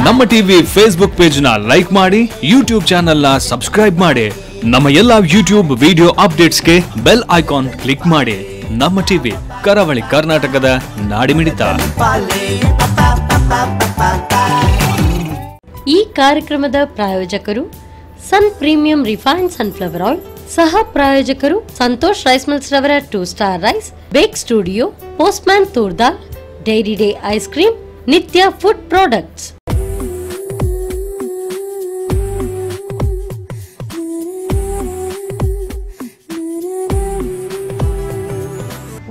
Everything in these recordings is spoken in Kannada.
ನಮ್ಮ ಟಿವಿ ಫೇಸ್ಬುಕ್ ಪೇಜ್ ನ ಲೈಕ್ ಮಾಡಿ, ಯೂಟ್ಯೂಬ್ ಚಾನೆಲ್ ನ ಸಬ್ಸ್ಕ್ರೈಬ್ ಮಾಡಿ, ನಮ್ಮ ಎಲ್ಲಾ ಯೂಟ್ಯೂಬ್ ವಿಡಿಯೋ ಅಪ್ಡೇಟ್ಸ್ಗೆ ಬೆಲ್ ಐಕಾನ್ ಕ್ಲಿಕ್ ಮಾಡಿ. ನಮ್ಮ ಟಿವಿ ಕರಾವಳಿ ಕರ್ನಾಟಕದ ನಾಡಿಮಿಡಿತ. ಈ ಕಾರ್ಯಕ್ರಮದ ಪ್ರಾಯೋಜಕರು sun premium refined sunflower oil, ಸಹ ಪ್ರಾಯೋಜಕರು ಸಂತೋಷ್ ರೈಸ್ ಮಿಲ್ಸ್ ರವರ 2 star rice, bake studio, postman toor dal, dairy day ice cream, Nitya food products.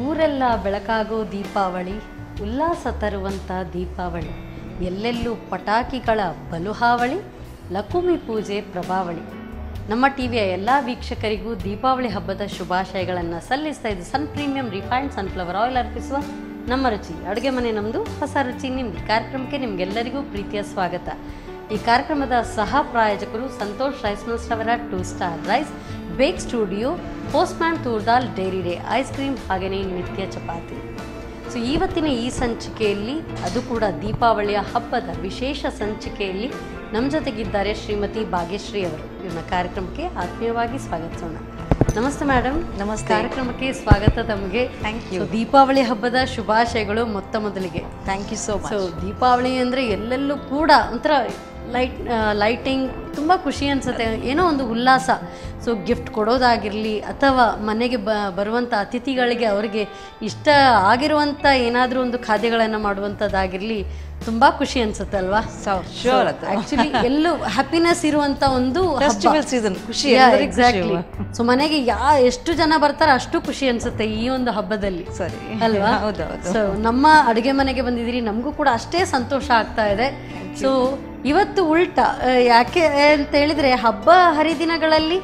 ಊರೆಲ್ಲ ಬೆಳಕಾಗೋ ದೀಪಾವಳಿ, ಉಲ್ಲಾಸ ತರುವಂತ ದೀಪಾವಳಿ, ಎಲ್ಲೆಲ್ಲೂ ಪಟಾಕಿಗಳ ಬಲುಹಾವಳಿ, ಲಕುಮಿ ಪೂಜೆ ಪ್ರಭಾವಳಿ. ನಮ್ಮ ಟಿವಿಯ ಎಲ್ಲ ವೀಕ್ಷಕರಿಗೂ ದೀಪಾವಳಿ ಹಬ್ಬದ ಶುಭಾಶಯಗಳನ್ನು ಸಲ್ಲಿಸ್ತಾ ಇದ್ದು ಸನ್ ಪ್ರೀಮಿಯಂ ರಿಫೈನ್ಡ್ ಸನ್ಫ್ಲವರ್ ಆಯಿಲ್ ಅರ್ಪಿಸುವ ನಮ್ಮ ರುಚಿ ಅಡುಗೆ ಮನೆ ನಮ್ಮದು, ಹೊಸ ರುಚಿ ನಿಮ್ಮದು ಕಾರ್ಯಕ್ರಮಕ್ಕೆ ನಿಮಗೆಲ್ಲರಿಗೂ ಪ್ರೀತಿಯ ಸ್ವಾಗತ. ಈ ಕಾರ್ಯಕ್ರಮದ ಸಹ ಪ್ರಾಯೋಜಕರು ಸಂತೋಷ್ ರೈಸ್ ಮಿಲ್ಸ್ ರವರ 2 star rice, bake studio, postman toor dal, dairy day ice cream, ಹಾಗೆಯೇ ನಿತ್ಯ ಚಪಾತಿ. ಸೊ ಇವತ್ತಿನ ಈ ಸಂಚಿಕೆಯಲ್ಲಿ, ಅದು ಕೂಡ ದೀಪಾವಳಿಯ ಹಬ್ಬದ ವಿಶೇಷ ಸಂಚಿಕೆಯಲ್ಲಿ ನಮ್ಮ ಜೊತೆಗಿದ್ದಾರೆ ಶ್ರೀಮತಿ ಭಾಗ್ಯಶ್ರೀ ಅವರು. ಇವನ್ನ ಕಾರ್ಯಕ್ರಮಕ್ಕೆ ಆತ್ಮೀಯವಾಗಿ ಸ್ವಾಗತಿಸೋಣ. ನಮಸ್ತೆ ಮೇಡಮ್. ನಮಸ್ತೆ. ಕಾರ್ಯಕ್ರಮಕ್ಕೆ ಸ್ವಾಗತ ತಮಗೆ. Thank you. ದೀಪಾವಳಿ ಹಬ್ಬದ ಶುಭಾಶಯಗಳು ಮೊತ್ತ ಮೊದಲಿಗೆ. Thank you so much. So Deepavali ಅಂದರೆ ಎಲ್ಲೆಲ್ಲೂ ಕೂಡ ಒಂಥರ ಲೈಟಿಂಗ್ ತುಂಬ ಖುಷಿ ಅನಿಸುತ್ತೆ, ಏನೋ ಒಂದು ಉಲ್ಲಾಸ. ಸೊ ಗಿಫ್ಟ್ ಕೊಡೋದಾಗಿರಲಿ ಅಥವಾ ಮನೆಗೆ ಬರುವಂಥ ಅತಿಥಿಗಳಿಗೆ ಅವರಿಗೆ ಇಷ್ಟ ಆಗಿರುವಂಥ ಏನಾದರೂ ಒಂದು ಖಾದ್ಯಗಳನ್ನು ಮಾಡುವಂಥದ್ದಾಗಿರಲಿ, ತುಂಬ ಖುಷಿ ಅನ್ಸುತ್ತೆ ಅಲ್ವಾ? ಆಕ್ಚುಲಿ ಎಲ್ಲೂ ಹ್ಯಾಪಿನೆಸ್ ಇರುವಂತ ಒಂದು ಫೆಸ್ಟಿವಲ್ ಸೀಸನ್, ಖುಷಿ. ಎಕ್ಸಾಕ್ಟ್ಲಿ. ಸೊ ಮನೆಗೆ ಎಷ್ಟು ಜನ ಬರ್ತಾರೆ ಅಷ್ಟು ಖುಷಿ ಅನ್ಸುತ್ತೆ ಈ ಒಂದು ಹಬ್ಬದಲ್ಲಿ, ಸರಿ ಅಲ್ವಾ? ಸೊ ನಮ್ಮ ಅಡುಗೆ ಮನೆಗೆ ಬಂದಿದ್ದೀರಿ, ನಮಗೂ ಕೂಡ ಅಷ್ಟೇ ಸಂತೋಷ ಆಗ್ತಾ ಇದೆ. ಸೊ ಇವತ್ತು ಉಲ್ಟಾ ಯಾಕೆ ಅಂತ ಹೇಳಿದ್ರೆ, ಹಬ್ಬ ಹರಿದಿನಗಳಲ್ಲಿ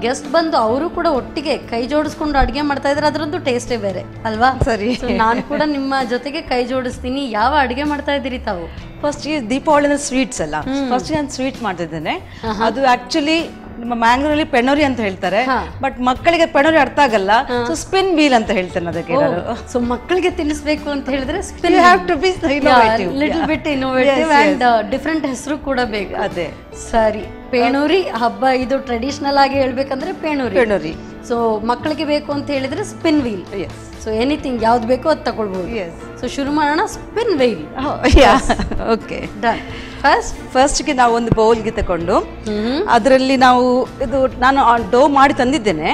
ಗೆಸ್ಟ್ ಬಂದು ಅವರು ಕೂಡ ಒಟ್ಟಿಗೆ ಕೈ ಜೋಡಿಸ್ಕೊಂಡು ಅಡುಗೆ ಮಾಡ್ತಾ ಇದ್ರೆ ಅದರದ್ದು ಟೇಸ್ಟೇ ಬೇರೆ ಅಲ್ವಾ? ಸರಿ. ನಾನು ಕೂಡ ನಿಮ್ಮ ಜೊತೆಗೆ ಕೈ ಜೋಡಿಸ್ತೀನಿ. ಯಾವ ಅಡುಗೆ ಮಾಡ್ತಾ ಇದ್ದೀರಿ ತಾವು? ಫಸ್ಟ್ ಈ ದೀಪಾವಳಿ ಸ್ವೀಟ್ಸ್ ಅಲ್ಲ, ಫಸ್ಟ್ ನಾನು ಸ್ವೀಟ್ ಮಾಡ್ತಿದ್ದೇನೆ. ಅದು ಆಕ್ಚುಲಿ ನಮ್ಮ ಮ್ಯಾಂಗ್ಳೂರಲ್ಲಿ ಪೆಣೋರಿ ಅಂತ ಹೇಳ್ತಾರೆ, ಬಟ್ ಮಕ್ಕಳಿಗೆ ಪೆಣೋರಿ ಅರ್ಥ ಆಗಲ್ಲ, ಸೊ ಸ್ಪಿನ್ ವೀಲ್ ಅಂತ ಹೇಳ್ತೇನೆ ಅದಕ್ಕೆ. ಸೊ ಮಕ್ಕಳಿಗೆ ತಿಳಿಸ್ಬೇಕು ಅಂತ ಹೇಳಿದ್ರೆ spin have to be little bit innovative and different ಹೆಸರು ಕೂಡ ಬೇಕು. ಅದೇ ಸರಿ. ಪೇಣೂರಿ ಹಬ್ಬ ಇದು ಟ್ರೆಡಿಷನಲ್ ಆಗಿ ಹೇಳ್ಬೇಕಂದ್ರೆ ಪೇಣೂರಿ. ಸೊ ಮಕ್ಕಳಿಗೆ ಬೇಕು ಅಂತ ಹೇಳಿದ್ರೆ ಸ್ಪಿನ್ ವೀಲ್. ಸೊ ಎನಿಥಿಂಗ್ ಯಾವ್ದು ಬೇಕೋ ಅದು ತಗೊಳ್ಬಹುದು. ಸೊ ಶುರು ಮಾಡೋಣ. Spin wheel. Okay, done. ಫಸ್ಟ್ಗೆ ನಾವು ಒಂದು ಬೌಲ್ಗೆ ತಗೊಂಡು ಅದರಲ್ಲಿ ನಾವು ಇದು ನಾನು ಡೋ ಮಾಡಿ ತಂದಿದ್ದೇನೆ.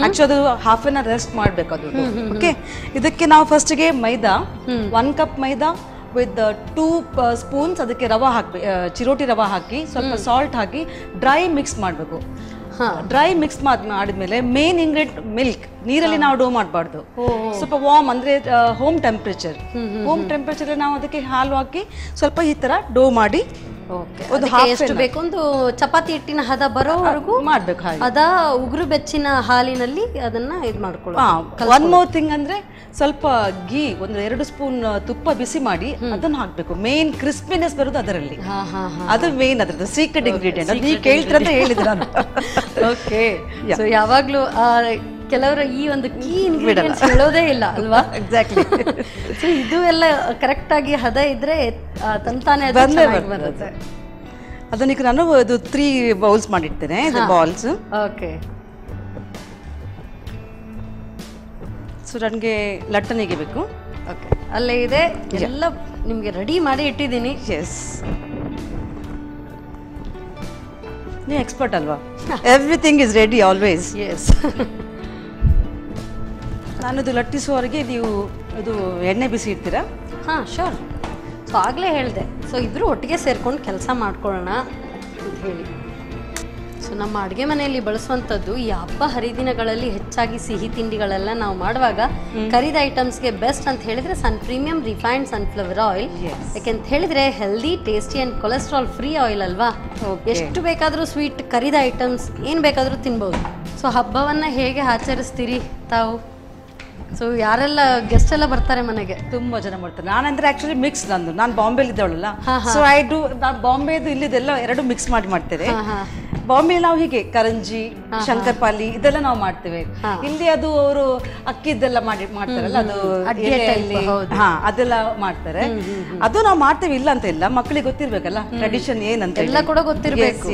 ಆಕ್ಚುಲಿ ಅದು ಹಾಫ್ ಅನ್ ಅವರ್ ರೆಸ್ಟ್ ಮಾಡಬೇಕು ಅದು. ಓಕೆ, ಇದಕ್ಕೆ ನಾವು ಫಸ್ಟ್ಗೆ ಮೈದಾ 1 ಕಪ್ ಮೈದಾ ವಿತ್ 2 ಸ್ಪೂನ್ಸ್ ಅದಕ್ಕೆ ರವಾ ಹಾಕಿ, ಚಿರೋಟಿ ರವಾ ಹಾಕಿ, ಸ್ವಲ್ಪ ಸಾಲ್ಟ್ ಹಾಕಿ ಡ್ರೈ ಮಿಕ್ಸ್ ಮಾಡಬೇಕು. ಡ್ರೈ ಮಿಕ್ಸ್ ಮಾಡಿದ್ಮೇಲೆ ಮೇನ್ ಇಂಗ್ರೀಡಿಯಂಟ್ ಮಿಲ್ಕ್. ನೀರಲ್ಲಿ ನಾವು ಡೋ ಮಾಡಬಾರ್ದು, ಸ್ವಲ್ಪ ವಾರ್ಮ್ ಅಂದ್ರೆ ಹೋಮ್ ಟೆಂಪರೇಚರ್ ನಾವು ಅದಕ್ಕೆ ಹಾಲು ಹಾಕಿ ಸ್ವಲ್ಪ ಈ ತರ ಡೋ ಮಾಡಿ ಎಷ್ಟು ಬೇಕು ಒಂದು ಚಪಾತಿ ಹಿಟ್ಟಿನ ಹದ ಬರೋವರೆಗೂ ಮಾಡ್ಬೇಕು. ಅದ ಉಗುರು ಬೆಚ್ಚಿನ ಹಾಲಿನಲ್ಲಿ ಅದನ್ನ ಇದು ಮಾಡ್ಕೊಳ್ಳಿ. ಒನ್ ಮೋರ್ ಥಿಂಗ್ ಅಂದ್ರೆ ಸ್ವಲ್ಪ ಗೀ, ಒಂದು 2 ಸ್ಪೂನ್ ತುಪ್ಪ ಬಿಸಿ ಮಾಡಿ ಅದನ್ನ ಹಾಕ್ಬೇಕು. ಮೇನ್ ಕ್ರಿಸ್ಪಿನೆಸ್ ಬರೋದು ಅದರಲ್ಲಿ, ಅದು ಮೇನ್ ಅದ್ರದ್ದು ಸೀಕ್ರೆಟ್ ಇಂಗ್ರೀಡಿಯೆಂಟ್. ಅದು ನೀವು ಕೇಳ್ತೀರ ಅಂತ ಹೇಳಿದ್ರೆ ನಾನು. ಓಕೆ. ಸೊ ಯಾವಾಗ್ಲೂ ಕೆಲವರು ಈ ಒಂದು ಕೀ ಇಂಗ್ರೀಡಿಯೆಂಟ್ಸ್ ಹೇಳೋದೇ ಇಲ್ಲ ಅಲ್ವಾ? ಎಕ್ಸಾಕ್ಟ್ಲಿ. ಸೊ ಇದು ಎಲ್ಲ ಕರೆಕ್ಟ್ ಆಗಿ ಹದ ಇದ್ರೆ ತಂತಾನೆ ಬರುತ್ತೆ. ಅದನ್ನೀಗ ನಾನು ಇದು 3 ಬೌಲ್ಸ್ ಮಾಡಿರ್ತೇನೆ, ಬಾಲ್ಸ್. ಓಕೆ. ಸೊ ನನಗೆ ಲಟ್ಟಣಿಗೆ ಬೇಕು. ಓಕೆ, ಅಲ್ಲೇ ಇದೆ ಎಲ್ಲ ನಿಮಗೆ ರೆಡಿ ಮಾಡಿ ಇಟ್ಟಿದ್ದೀನಿ. ಎಸ್, ನೀವು ಎಕ್ಸ್ಪರ್ಟ್ ಅಲ್ವಾ? Everything is ready always. Yes. ನಾನದು ಲಟ್ಟಿಸುವವರೆಗೆ ನೀವು ಇದು ಎಣ್ಣೆ ಬಿಸಿ ಇಡ್ತೀರಾ? ಹಾಂ, ಶೋರ್. ಸೊ ಆಗಲೇ ಹೇಳಿದೆ, ಸೊ ಇಬ್ಬರು ಒಟ್ಟಿಗೆ ಸೇರ್ಕೊಂಡು ಕೆಲಸ ಮಾಡ್ಕೊಳ್ಳೋಣ ಅಂತ ಹೇಳಿ. ಸೊ ನಮ್ಮ ಅಡುಗೆ ಮನೆಯಲ್ಲಿ ಬಳಸುವಂಥದ್ದು ಈ ಹಬ್ಬ ಹರಿದಿನಗಳಲ್ಲಿ ಹೆಚ್ಚಾಗಿ ಸಿಹಿ ತಿಂಡಿಗಳೆಲ್ಲ ನಾವು ಮಾಡುವಾಗ ಕರಿದ ಐಟಮ್ಸ್ಗೆ ಬೆಸ್ಟ್ ಅಂತ ಹೇಳಿದ್ರೆ ಸನ್ ಪ್ರೀಮಿಯಂ ರಿಫೈನ್ಡ್ ಸನ್ಫ್ಲವರ್ ಆಯಿಲ್. ಯಾಕೆಂತ ಹೇಳಿದ್ರೆ healthy, tasty and cholesterol free oil ಅಲ್ವಾ? ಎಷ್ಟು ಬೇಕಾದರೂ ಸ್ವೀಟ್, ಕರಿದ ಐಟಮ್ಸ್ ಏನು ಬೇಕಾದರೂ ತಿನ್ಬೋದು. ಸೊ ಹಬ್ಬವನ್ನು ಹೇಗೆ ಆಚರಿಸ್ತೀರಿ ತಾವು? ಸೊ ಯಾರೆಲ್ಲ ಗೆಸ್ಟ್ ಎಲ್ಲ ಬರ್ತಾರೆ ಮನೆಗೆ? ತುಂಬಾ ಜನ ಬರ್ತಾರೆ. ನಾನಂದ್ರೆ ಆಕ್ಚುಲಿ ಮಿಕ್ಸ್, ನಾನು ಬಾಂಬೆಲಿ ಇದ್ದವಳಲ್ಲ, ಸೊ ಐ ಡು ಬಾಂಬೆದು ಇಲ್ಲಿದೆಲ್ಲ ಎರಡು ಮಿಕ್ಸ್ ಮಾಡ್ತೇನೆ. ಬಾಂಬೆ ನಾವು ಹೀಗೆ ಕರಂಜಿ, ಶಂಕರ್ಪಾಲಿ ಇದೆಲ್ಲ ನಾವು ಮಾಡ್ತೇವೆ. ಇಲ್ಲಿ ಅದು ಅವರು ಅಕ್ಕಿದ್ದೆಲ್ಲ ಮಾಡ್ತಾರಲ್ಲ, ಅದು ಅದೆಲ್ಲ ಮಾಡ್ತಾರೆ. ಅದು ನಾವು ಮಾಡ್ತೇವೆ, ಇಲ್ಲ ಅಂತ ಇಲ್ಲ. ಮಕ್ಕಳಿಗೆ ಗೊತ್ತಿರ್ಬೇಕಲ್ಲ ಟ್ರೆಡಿಷನ್ ಏನಂತ ಎಲ್ಲ ಕೂಡ ಗೊತ್ತಿರ್ಬೇಕು.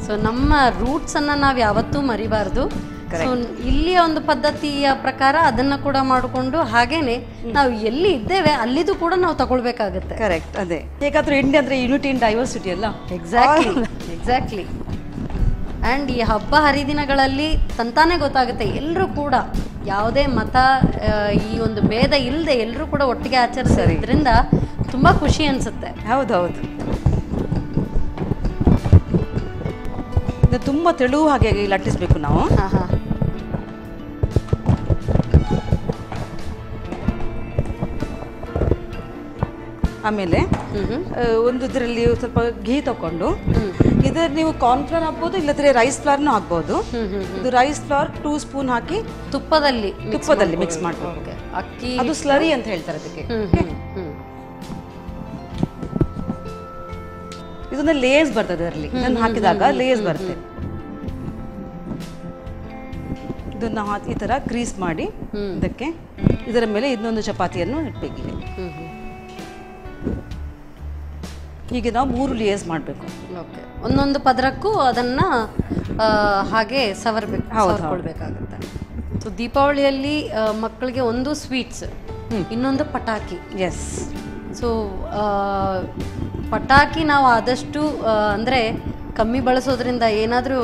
ಸೊ ನಮ್ಮ ರೂಟ್ಸ್ ಅನ್ನ ನಾವು ಯಾವತ್ತೂ ಮರಿಬಾರ್ದು. ಸೊ ಇಲ್ಲಿಯ ಒಂದು ಪದ್ಧತಿಯ ಪ್ರಕಾರ ಅದನ್ನ ಕೂಡ ಮಾಡಿಕೊಂಡು ಹಾಗೇನೆ ನಾವು ಎಲ್ಲಿ ಇದ್ದೇವೆ ಅಲ್ಲಿದು ಕೂಡ ನಾವು ತಗೊಳ್ಬೇಕಾಗುತ್ತೆ. ಕರೆಕ್ಟ್. ಅದೇ ಹೇಗಾದ್ರೂ ಇಂಡಿಯಾ ಅಂದ್ರೆ ಯೂನಿಟಿ ಇನ್ ಡೈವರ್ಸಿಟಿ ಅಲ್ಲ. ಎಕ್ಸಾಕ್ಟ್ಲಿ. ಆ್ಯಂಡ್ ಈ ಹಬ್ಬ ಹರಿದಿನಗಳಲ್ಲಿ ತಂತಾನೆ ಗೊತ್ತಾಗುತ್ತೆ, ಎಲ್ಲರೂ ಕೂಡ ಯಾವುದೇ ಮತ ಈ ಒಂದು ಭೇದ ಇಲ್ಲದೆ ಎಲ್ಲರೂ ಕೂಡ ಒಟ್ಟಿಗೆ ಆಚರಿಸೋದ್ರಿಂದ ತುಂಬಾ ಖುಷಿ ಅನ್ಸುತ್ತೆ. ಹೌದೌದು. ತುಂಬಾ ತೆಳು ಹಾಗೆ ಲಟ್ಟಿಸ್ಬೇಕು ನಾವು. ಆಮೇಲೆ ಒಂದು ಇದರಲ್ಲಿ ಸ್ವಲ್ಪ ಘೀ ತಕೊಂಡು ಇದರಲ್ಲಿ ನೀವು ಕಾರ್ನ್ಫ್ಲವರ್ ಹಾಕ್ಬೋದು, ಇಲ್ಲದ್ರೆ ರೈಸ್ ಫ್ಲವರ್ನು ಹಾಕ್ಬೋದು. ಇದು ರೈಸ್ ಫ್ಲವರ್ 2 ಸ್ಪೂನ್ ಹಾಕಿ ತುಪ್ಪದಲ್ಲಿ ಮಿಕ್ಸ್ ಮಾಡ್ಬೇಕು. ಅಕ್ಕಿ ಅದು ಸ್ಲರಿ ಅಂತ ಹೇಳ್ತಾರೆ ಅದಕ್ಕೆ. ಇದನ್ನ ಲೇಯರ್ಸ್ ಬರ್ತದೆ ಅದರಲ್ಲಿ, ಇದನ್ನು ಹಾಕಿದಾಗ ಲೇಯರ್ಸ್ ಬರುತ್ತೆ. ಇದನ್ನ ಈ ತರ ಕ್ರೀಸ್ ಮಾಡಿ ಇದಕ್ಕೆ ಇದರ ಮೇಲೆ ಇನ್ನೊಂದು ಚಪಾತಿಯನ್ನು ಇಟ್ಬೇಕಿದೆ. ಹೀಗೆ ನಾವು 3 ಲೇಯರ್ಸ್ ಮಾಡಬೇಕು. ಓಕೆ. ಒಂದೊಂದು ಪದರಕ್ಕೂ ಅದನ್ನ ಹಾಗೆ ಸವರ್ಕೊಳ್ಬೇಕಾಗುತ್ತೆ. ಸೊ ದೀಪಾವಳಿಯಲ್ಲಿ ಮಕ್ಕಳಿಗೆ ಒಂದು ಸ್ವೀಟ್ಸ್, ಇನ್ನೊಂದು ಪಟಾಕಿ. ಎಸ್. ಸೊ ಪಟಾಕಿ ನಾವು ಆದಷ್ಟು ಅಂದರೆ ಕಮ್ಮಿ ಬಳಸೋದ್ರಿಂದ ಏನಾದರೂ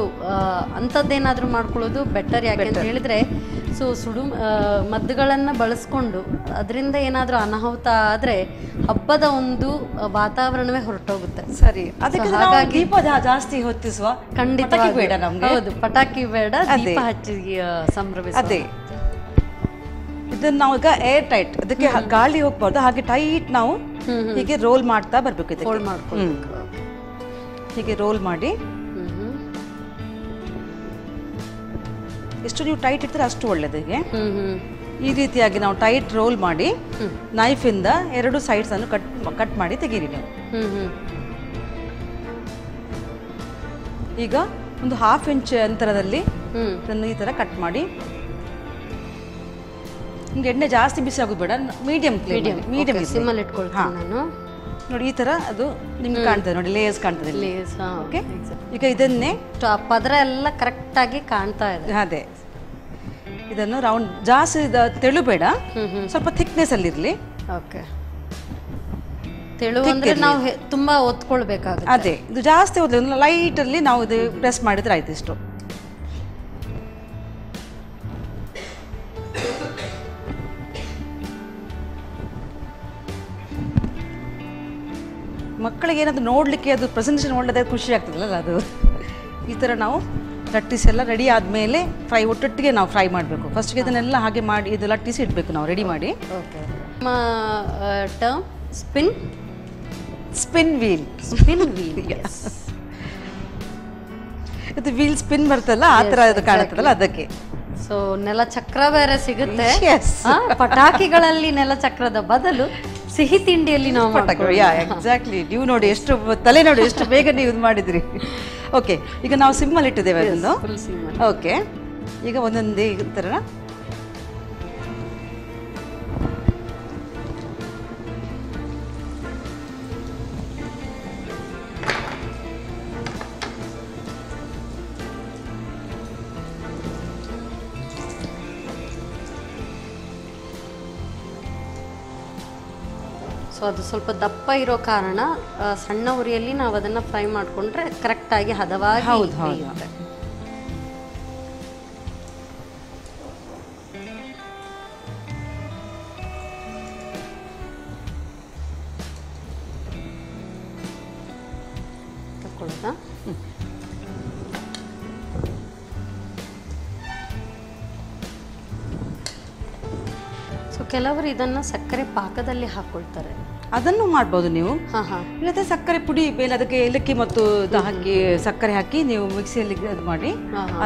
ಅಂಥದ್ದೇನಾದರೂ ಮಾಡ್ಕೊಳ್ಳೋದು ಬೆಟರ್. ಯಾಕೆಂತ ಹೇಳಿದರೆ ಸೊ ಮದ್ದುಗಳನ್ನು ಬಳಸ್ಕೊಂಡು ಅದರಿಂದ ಏನಾದರೂ ಅನಾಹುತ ಆದರೆ ಹಬ್ಬದ ಒಂದು ವಾತಾವರಣವೇ ಹೊರಟೋಗುತ್ತೆ. ಸರಿ. ಹಾಗಾಗಿ ದೀಪ ಜಾಸ್ತಿ ಹೊತ್ತಿಸುವ ಖಂಡಿತ ಬೇಡ ನಮ್ಗೆ. ಹೌದು, ಪಟಾಕಿ ಬೇಡ, ದೀಪ ಹಚ್ಚಿ ಸಂಭ್ರಮಿಸ. ಅದೇ ಇದನ್ನ ನಾವು ಈಗ ಏರ್ ಟೈಟ್, ಅದಕ್ಕೆ ಗಾಳಿ ಹೋಗ್ಬಾರ್ದು, ಹಾಗೆ ಟೈಟ್ ನಾವು ಹೀಗೆ ರೋಲ್ ಮಾಡ್ತಾ ಬರ್ಬೇಕು. ಇದಕ್ಕೆ ರೋಲ್ ಮಾಡ್ಕೊಂಡು ಹೀಗೆ ರೋಲ್ ಮಾಡಿ ಎಷ್ಟು ನೀವು ಟೈಟ್ ಇಡ್ತೀರ ಅಷ್ಟು ಒಳ್ಳೇದು. ಈ ರೀತಿಯಾಗಿ ನಾವು ಟೈಟ್ ರೋಲ್ ಮಾಡಿ ನೈಫ್ ಇಂದ 2 ಸೈಡ್ಸ್ ಅನ್ನು ಕಟ್ ಮಾಡಿ ತೆಗೀರಿ ನೀವು. ಈಗ ಒಂದು 1/2 ಇಂಚ್ ಅಂತರದಲ್ಲಿ ಇದನ್ನು ಈ ತರ ಕಟ್ ಮಾಡಿ. ನಿಮ್ಗೆ ಎಣ್ಣೆ ಜಾಸ್ತಿ ಬಿಸಿ ಆಗೋದು ಬೇಡ, ಮೀಡಿಯಂ ಸಿಮ್ಮಲ್ಲಿ ಇಟ್ಕೊಳ್ತೀನಿ ನಾನು. ನೋಡಿ ಈ ತರ ಅದು ನಿಮ್ಗೆ ಕಾಣ್ತದೆ, ನೋಡಿ ಲೇಯರ್ಸ್ ಕಾಣ್ತದೆ. ಓಕೆ. ಈಗ ಇದನ್ನೇ ಪದರ ಎಲ್ಲ ಕರೆಕ್ಟ್ ಆಗಿ ಕಾಣ್ತಾ ಇದೆ. ಅದೇ ಇದನ್ನು ರೌಂಡ್ ಜಾಸ್ತಿ ತೆಳು ಬೇಡ, ಸ್ವಲ್ಪ ಥಿಕ್ನೆಸ್ ಅಲ್ಲಿ ಇರ್ಲಿ. ಓಕೆ. ತೆಳು ಅಂದ್ರೆ ನಾವು ತುಂಬಾ ಒತ್ಕೊಳ್ಬೇಕಾಗುತ್ತೆ. ಅದೇ ಇದು ಜಾಸ್ತಿ ಓದ್ಲಿ, ಲೈಟ್ ಅಲ್ಲಿ ನಾವು ಇದು ಪ್ರೆಸ್ ಮಾಡಿದ್ರೆ ಆಯ್ತು. ಇಷ್ಟು ಮಕ್ಕಳಿಗೆ ಏನಾದ್ರು ನೋಡ್ಲಿಕ್ಕೆ ಅದು ಪ್ರೆಸೆಂಟೇಷನ್ ಒಳ್ಳೆದೇ ಖುಷಿ ಆಗ್ತದಲ್ಲ. ಅದು ಈ ಥರ ನಾವು ಲಟ್ಟಿಸಿ ಎಲ್ಲ ರೆಡಿ ಆದಮೇಲೆ ಒಟ್ಟೊಟ್ಟಿಗೆ ನಾವು ಫ್ರೈ ಮಾಡಬೇಕು. ಫಸ್ಟ್ಗೆ ಇದನ್ನೆಲ್ಲ ಹಾಗೆ ಮಾಡಿ ಇದು ಲಟ್ಟಿಸಿ ಇಡಬೇಕು ನಾವು ರೆಡಿ ಮಾಡಿ. ಓಕೆ. Term spin wheel. ಇದು ವೀಲ್ ಸ್ಪಿನ್ ಬರ್ತಲ್ಲ, ಆ ಥರ ಇದು ಕಾಣುತ್ತಲ್ಲ ಅದಕ್ಕೆ. ಸೊ ನೆಲಚಕ್ರ ಬೇರೆ ಸಿಗುತ್ತೆ. ಪಟಾಕಿಗಳಲ್ಲಿ ನೆಲಚಕ್ರದ ಬದಲು ಸಿಹಿ ತಿಂಡಿಯಲ್ಲಿ ನಾವು ಎಕ್ಸಾಕ್ಟ್ಲಿ. ನೀವು ನೋಡಿ ಎಷ್ಟು ತಲೆ ನೋಡಿ ಎಷ್ಟು ಬೇಗ ನೀವು ಇದು ಮಾಡಿದ್ರಿ. ಓಕೆ. ಈಗ ನಾವು ಸಿಮ್ಮಲ್ಲಿ ಇಟ್ಟಿದ್ದೇವೆ ಅದನ್ನು. ಓಕೆ. ಈಗ ಒಂದೊಂದೇ ಥರ ಸೊ ಅದು ಸ್ವಲ್ಪ ದಪ್ಪ ಇರೋ ಕಾರಣ ಸಣ್ಣ ಉರಿಯಲ್ಲಿ ನಾವು ಅದನ್ನು ಫ್ರೈ ಮಾಡಿಕೊಂಡ್ರೆ ಕರೆಕ್ಟಾಗಿ ಹದವಾಗಿ ಬೇಯುತ್ತೆ. ತಗೊಳ್ಳೋದಾ? ಸೊ ಕೆಲವರು ಇದನ್ನು ಸಕ್ಕರೆ ಪಾಕದಲ್ಲಿ ಹಾಕೊಳ್ತಾರೆ, ಅದನ್ನು ಮಾಡ್ಬೋದು ನೀವು. ಇಲ್ಲದೆ ಸಕ್ಕರೆ ಪುಡಿ ಮೇಲೆ ಅದಕ್ಕೆ ಏಲಕ್ಕಿ ಮತ್ತು ಹಾಕಿ ಸಕ್ಕರೆ ಹಾಕಿ ನೀವು ಮಿಕ್ಸಿಯಲ್ಲಿ ಅದು ಮಾಡಿ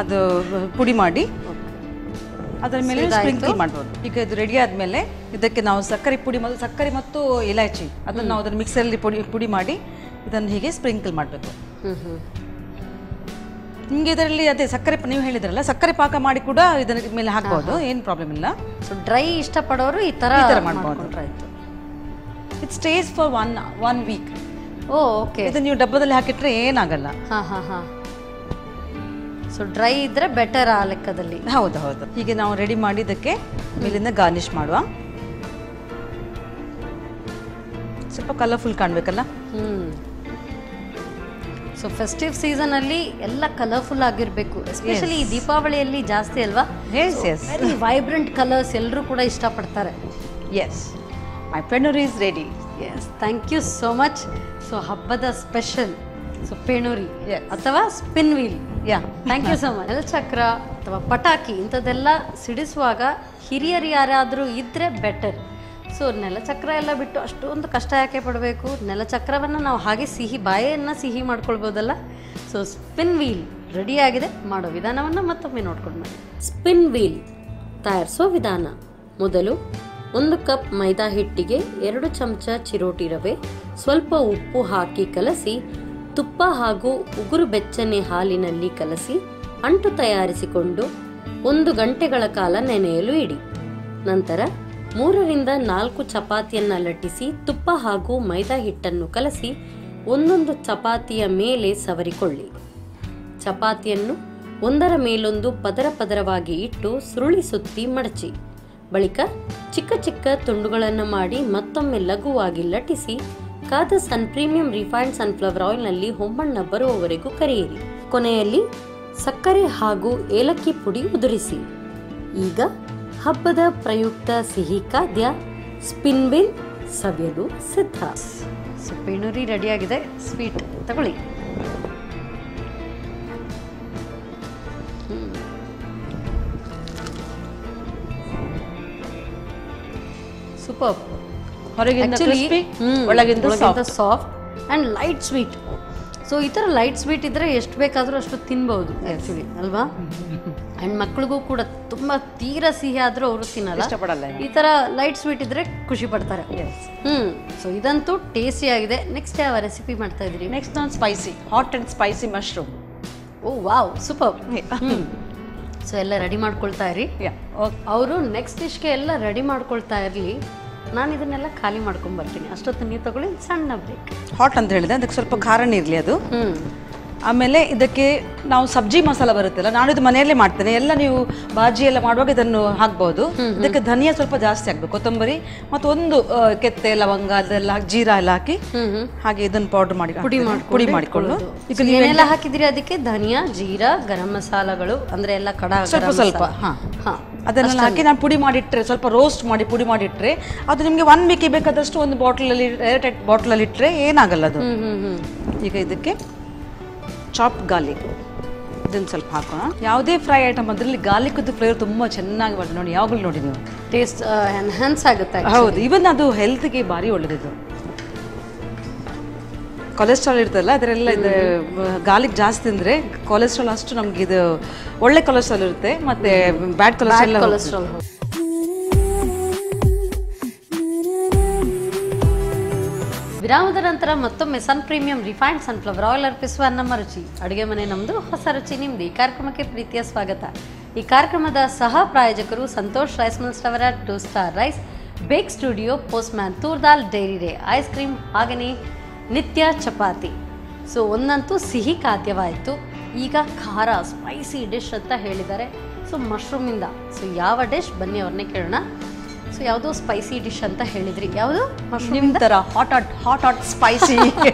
ಅದು ಪುಡಿ ಮಾಡಿ ಅದರ ಮೇಲೆ ಸ್ಪ್ರಿಂಕಲ್ ಮಾಡ್ಬೋದು. ಈಗ ಇದು ರೆಡಿ ಆದಮೇಲೆ ಇದಕ್ಕೆ ನಾವು ಸಕ್ಕರೆ ಮತ್ತು ಇಲಾಚಿ ಅದನ್ನು ನಾವು ಅದನ್ನು ಮಿಕ್ಸರಲ್ಲಿ ಪುಡಿ ಮಾಡಿ ಇದನ್ನು ಹೀಗೆ ಸ್ಪ್ರಿಂಕಲ್ ಮಾಡಬೇಕು. ನಿಮಗೆ ಇದರಲ್ಲಿ ಅದೇ ಸಕ್ಕರೆ ನೀವು ಹೇಳಿದ್ರಲ್ಲ ಸಕ್ಕರೆ ಪಾಕ ಮಾಡಿ ಕೂಡ ಇದರ ಮೇಲೆ ಹಾಕಬಹುದು, ಏನು ಪ್ರಾಬ್ಲಮ್ ಇಲ್ಲ. ಸೊ ಡ್ರೈ ಇಷ್ಟಪಡೋರು ಈ ತರ ಮಾಡ್ಬೋದು. It stays for one week. Okay. ಇದು ನೀವು ಡಬ್ಬದಲ್ಲಿ ಹಾಕಿಟ್ರೆ ಏನಾಗಲ್ಲ. ಸೊ ಡ್ರೈ ಇದ್ರೆ ಬೆಟರ್ ಆ ಲೆಕ್ಕದಲ್ಲಿ. ಹೌದು. ಹೀಗೆ ನಾವು ರೆಡಿ ಮಾಡಿದ್ದಕ್ಕೆ ಮೇಲಿಂದ ಗಾರ್ನಿಶ್ ಮಾಡುವ. ಸ್ವಲ್ಪ ಕಲರ್ಫುಲ್ ಕಾಣಬೇಕಲ್ಲ. ಸೊ ಫೆಸ್ಟಿವ್ ಸೀಸನ್ ಅಲ್ಲಿ ಎಲ್ಲ ಕಲರ್ಫುಲ್ ಆಗಿರಬೇಕು, ಎಸ್ಪೆಷಲಿ ಈ ದೀಪಾವಳಿಯಲ್ಲಿ ಜಾಸ್ತಿ ಅಲ್ವಾ. ವೆರಿ ವೈಬ್ರೆಂಟ್ ಕಲರ್ಸ್ ಎಲ್ಲರೂ ಕೂಡ ಇಷ್ಟಪಡ್ತಾರೆ. ಎಸ್, ಮೈ ಪೆಣೂರಿ is ready. Yes, thank you so much. So ಹಬ್ಬದ ಸ್ಪೆಷಲ್ ಪೆಣೂರಿ ಅಥವಾ spin wheel. Thank you so much. ನೆಲಚಕ್ರ ಅಥವಾ ಪಟಾಕಿ ಇಂಥದ್ದೆಲ್ಲ ಸಿಡಿಸುವಾಗ ಹಿರಿಯರು ಯಾರಾದರೂ ಇದ್ರೆ ಬೆಟರ್. ಸೊ ನೆಲಚಕ್ರ ಎಲ್ಲ ಬಿಟ್ಟು ಅಷ್ಟೊಂದು ಕಷ್ಟ ಯಾಕೆ ಪಡಬೇಕು? ನೆಲಚಕ್ರವನ್ನು ನಾವು ಹಾಗೆ ಬಾಯನ್ನು ಸಿಹಿ ಮಾಡ್ಕೊಳ್ಬೋದಲ್ಲ. ಸೊ ಸ್ಪಿನ್ ವೀಲ್ ರೆಡಿಯಾಗಿದೆ. ಮಾಡೋ ವಿಧಾನವನ್ನು ಮತ್ತೊಮ್ಮೆ ನೋಡ್ಕೊಂಡು ಮಾಡಿ. ಸ್ಪಿನ್ ವೀಲ್ ತಯಾರಿಸೋ ವಿಧಾನ: ಮೊದಲು 1 ಕಪ್ ಮೈದಾ ಹಿಟ್ಟಿಗೆ 2 ಚಮಚ ಚಿರೋಟಿ ರವೆ, ಸ್ವಲ್ಪ ಉಪ್ಪು ಹಾಕಿ ಕಲಸಿ ತುಪ್ಪ ಹಾಗೂ ಉಗುರು ಬೆಚ್ಚನೆ ಹಾಲಿನಲ್ಲಿ ಕಲಸಿ ಅಂಟು ತಯಾರಿಸಿಕೊಂಡು 1 ಗಂಟೆಗಳ ಕಾಲ ನೆನೆಯಲು ಇಡಿ. ನಂತರ 3 ರಿಂದ 4 ಚಪಾತಿಯನ್ನ ಲಟ್ಟಿಸಿ ತುಪ್ಪ ಹಾಗೂ ಮೈದಾ ಹಿಟ್ಟನ್ನು ಕಲಸಿ ಒಂದೊಂದು ಚಪಾತಿಯ ಮೇಲೆ ಸವರಿಕೊಳ್ಳಿ. ಚಪಾತಿಯನ್ನು ಒಂದರ ಮೇಲೊಂದು ಪದರವಾಗಿ ಇಟ್ಟು ಸುರುಳಿ ಸುತ್ತಿ ಮಡಚಿ. ಬಳಿಕ ಚಿಕ್ಕ ಚಿಕ್ಕ ತುಂಡುಗಳನ್ನು ಮಾಡಿ ಮತ್ತೊಮ್ಮೆ ಲಘುವಾಗಿ ಲಟ್ಟಿಸಿ ಕಾದ ಪ್ರೀಮಿಯಂ ರಿಫೈನ್ಡ್ ಸನ್ಫ್ಲವರ್ ಆಯಿಲ್ನಲ್ಲಿ ಹೊಂಬಣ್ಣ ಬರುವವರೆಗೂ ಕರಿಯಿರಿ. ಕೊನೆಯಲ್ಲಿ ಸಕ್ಕರೆ ಹಾಗೂ ಏಲಕ್ಕಿ ಪುಡಿ ಉದುರಿಸಿ. ಈಗ ಹಬ್ಬದ ಪ್ರಯುಕ್ತ ಸಿಹಿ ಖಾದ್ಯ ಸ್ಪಿನ್ ವೀಲ್ ಸವಿಯಲು ಸಿದ್ಧ. ಸೊ ಪೆಣೂರಿ ರೆಡಿಯಾಗಿದೆ. ಸ್ವೀಟ್ ತಗೊಳ್ಳಿ. ಸೂಪರ್. ಹೊರಗಿಂದ ಕ್ರಿಸ್ಪಿ, ಒಳಗಿಂದ soft and light sweet. So ಈ ಥರ ಲೈಟ್ ಸ್ವೀಟ್ ಇದ್ರೆ ಎಷ್ಟು ಬೇಕಾದರೂ ಅಷ್ಟು ತಿನ್ಬಹುದು ಆ್ಯಕ್ಚುಲಿ ಅಲ್ವಾ. ಆ್ಯಂಡ್ ಮಕ್ಳಿಗೂ ಕೂಡ ತುಂಬ ತೀರಾ ಸಿಹಿ ಆದರೂ ಅವರು ತಿನ್ನಲ್ಲ, ಇಷ್ಟಪಡಲ್ಲ. ಈ ಥರ ಲೈಟ್ ಸ್ವೀಟ್ ಇದ್ರೆ ಖುಷಿ ಪಡ್ತಾರೆ. ಸೊ ಇದಂತೂ ಟೇಸ್ಟಿ ಆಗಿದೆ. ನೆಕ್ಸ್ಟ್ ಯಾವ ರೆಸಿಪಿ ಮಾಡ್ತಾ ಇದ್ದೀರಿ? ನೆಕ್ಸ್ಟ್ ನಾನು spicy hot and spicy mushroom. Oh wow, super. So ಎಲ್ಲ ರೆಡಿ ಮಾಡ್ಕೊಳ್ತಾ ಇರಿ. ಅವರು ನೆಕ್ಸ್ಟ್ ಡಿಶ್ಗೆ ಎಲ್ಲ ರೆಡಿ ಮಾಡ್ಕೊಳ್ತಾ ಇರಲಿ, ನಾನು ಇದನ್ನೆಲ್ಲ ಖಾಲಿ ಮಾಡ್ಕೊಂಡ್ ಬರ್ತೀನಿ. ಅಷ್ಟೊತ್ತು ನೀವು ತಗೊಳ್ಳಿ. ಸಣ್ಣ ಬ್ರೇಕ್. ಹಾಟ್ ಅಂತ ಹೇಳಿದೆ, ಅದಕ್ಕೆ ಸ್ವಲ್ಪ ಖಾರನೇ ಇರಲಿ ಅದು. ಆಮೇಲೆ ಇದಕ್ಕೆ ನಾವು ಸಬ್ಜಿ ಮಸಾಲ ಬರುತ್ತಲ್ಲ, ನಾನು ಇದು ಮನೆಯಲ್ಲೇ ಮಾಡ್ತೇನೆ. ಎಲ್ಲ ನೀವು ಬಾಜಿ ಎಲ್ಲ ಮಾಡುವಾಗ ಇದನ್ನು ಹಾಕ್ಬಹುದು. ಇದಕ್ಕೆ ಧನಿಯಾ ಸ್ವಲ್ಪ ಜಾಸ್ತಿ ಹಾಕ್ಬೇಕು, ಕೊತ್ತಂಬರಿ ಮತ್ತು ಒಂದು ಕೆತ್ತೆ ಲವಂಗ ಅದೆಲ್ಲ ಜೀರಾ ಎಲ್ಲ ಹಾಕಿ ಹಾಗೆ ಇದನ್ನು ಪೌಡರ್ ಮಾಡಿ ಪುಡಿ ಮಾಡಿಕೊಂಡು ಏನೆಲ್ಲ ಹಾಕಿದಿರಿ ಅದಕ್ಕೆ? ಧನಿಯಾ, ಜೀರಾ, ಗರಂ ಮಸಾಲಗಳು ಅಂದ್ರೆ ಎಲ್ಲ ಕಡ ಸ್ವಲ್ಪ ಅದನ್ನೆಲ್ಲ ಹಾಕಿ ನಾನು ಪುಡಿ ಮಾಡಿಟ್ರೆ, ಸ್ವಲ್ಪ ರೋಸ್ಟ್ ಮಾಡಿ ಪುಡಿ ಮಾಡಿಟ್ರೆ ಅದು ನಿಮಗೆ 1 ವೀಕ್ ಬೇಕಾದಷ್ಟು ಒಂದು ಬಾಟಲಲ್ಲಿ ಏರ್ಟೈಟ್ ಬಾಟಲಲ್ಲಿ ಇಟ್ಟರೆ ಏನಾಗಲ್ಲ ಅದು. ಈಗ ಇದಕ್ಕೆ ಚಾಪ್ ಗಾರ್ಲಿಕ್ ಇದನ್ನು ಸ್ವಲ್ಪ ಹಾಕೋಣ. ಯಾವುದೇ ಫ್ರೈ ಐಟಮ್ ಅದರಲ್ಲಿ ಗಾರ್ಲಿಕ್ದು ಫ್ಲೇವರ್ ತುಂಬ ಚೆನ್ನಾಗಿ ಬರ್ತದೆ ನೋಡಿ. ಯಾವಾಗಲೂ ನೋಡಿ ನೀವು ಟೇಸ್ಟ್ ಎನ್ಹಾನ್ಸ್ ಆಗುತ್ತೆ. ಹೌದು, ಇವನ್ ಅದು ಹೆಲ್ತ್ಗೆ ಭಾರಿ ಒಳ್ಳೆದಿದ್ದು. ಕೊಲೆಸ್ಟ್ರಾಲ್ ಇರ್ತಲ್ಲ ಅದರೆಲ್ಲ ಇದು ಗಾರ್ಲಿಕ್ ಜಾಸ್ತಿ ತಿಂದರೆ ಕೊಲೆಸ್ಟ್ರಾಲ್ ಅಷ್ಟು ನಮ್ಗೆ ಇದು ಒಳ್ಳೆ ಕೊಲೆಸ್ಟ್ರಾಲ್ ಇರುತ್ತೆ, ಮತ್ತೆ ಬ್ಯಾಡ್ ಕೊಲೆಸ್ಟ್ರಾಲ್. ವಿರಾಮದ ನಂತರ ಮತ್ತೊಮ್ಮೆ ಪ್ರೀಮಿಯಂ ರಿಫೈನ್ಡ್ ಸನ್ಫ್ಲವರ್ ಆಯಿಲ್ ಅರ್ಪಿಸುವ ನಮ್ಮ ರುಚಿ ಅಡುಗೆ ಮನೆ ನಮ್ಮದು, ಹೊಸ ರುಚಿ ನಿಮ್ಮದು. ಈ ಕಾರ್ಯಕ್ರಮಕ್ಕೆ ಪ್ರೀತಿಯ ಸ್ವಾಗತ. ಈ ಕಾರ್ಯಕ್ರಮದ ಸಹ ಪ್ರಾಯೋಜಕರು ಸಂತೋಷ್ ರೈಸ್ ಮಿಲ್ಸ್ ರವರ 2 star rice, bake studio, postman, toor dal dairy day, ice cream, ಹಾಗೆಯೇ ನಿತ್ಯ ಚಪಾತಿ. ಸೊ ಒಂದಂತೂ ಸಿಹಿ ಖಾದ್ಯವಾಯಿತು. ಈಗ ಖಾರ ಸ್ಪೈಸಿ ಡಿಶ್ ಅಂತ ಹೇಳಿದ್ದಾರೆ. ಸೊ ಮಶ್ರೂಮಿಂದ ಸೊ ಯಾವ ಡಿಶ್ ಬನ್ನಿ ಅವ್ರನ್ನೇ ಕೇಳೋಣ. ಸೊ ಯಾವುದೋ ಸ್ಪೈಸಿ ಡಿಶ್ ಅಂತ ಹೇಳಿದ್ರಿ, ಯಾವುದು? ಮಶ್ರೂಮ್ ತರ hot spicy.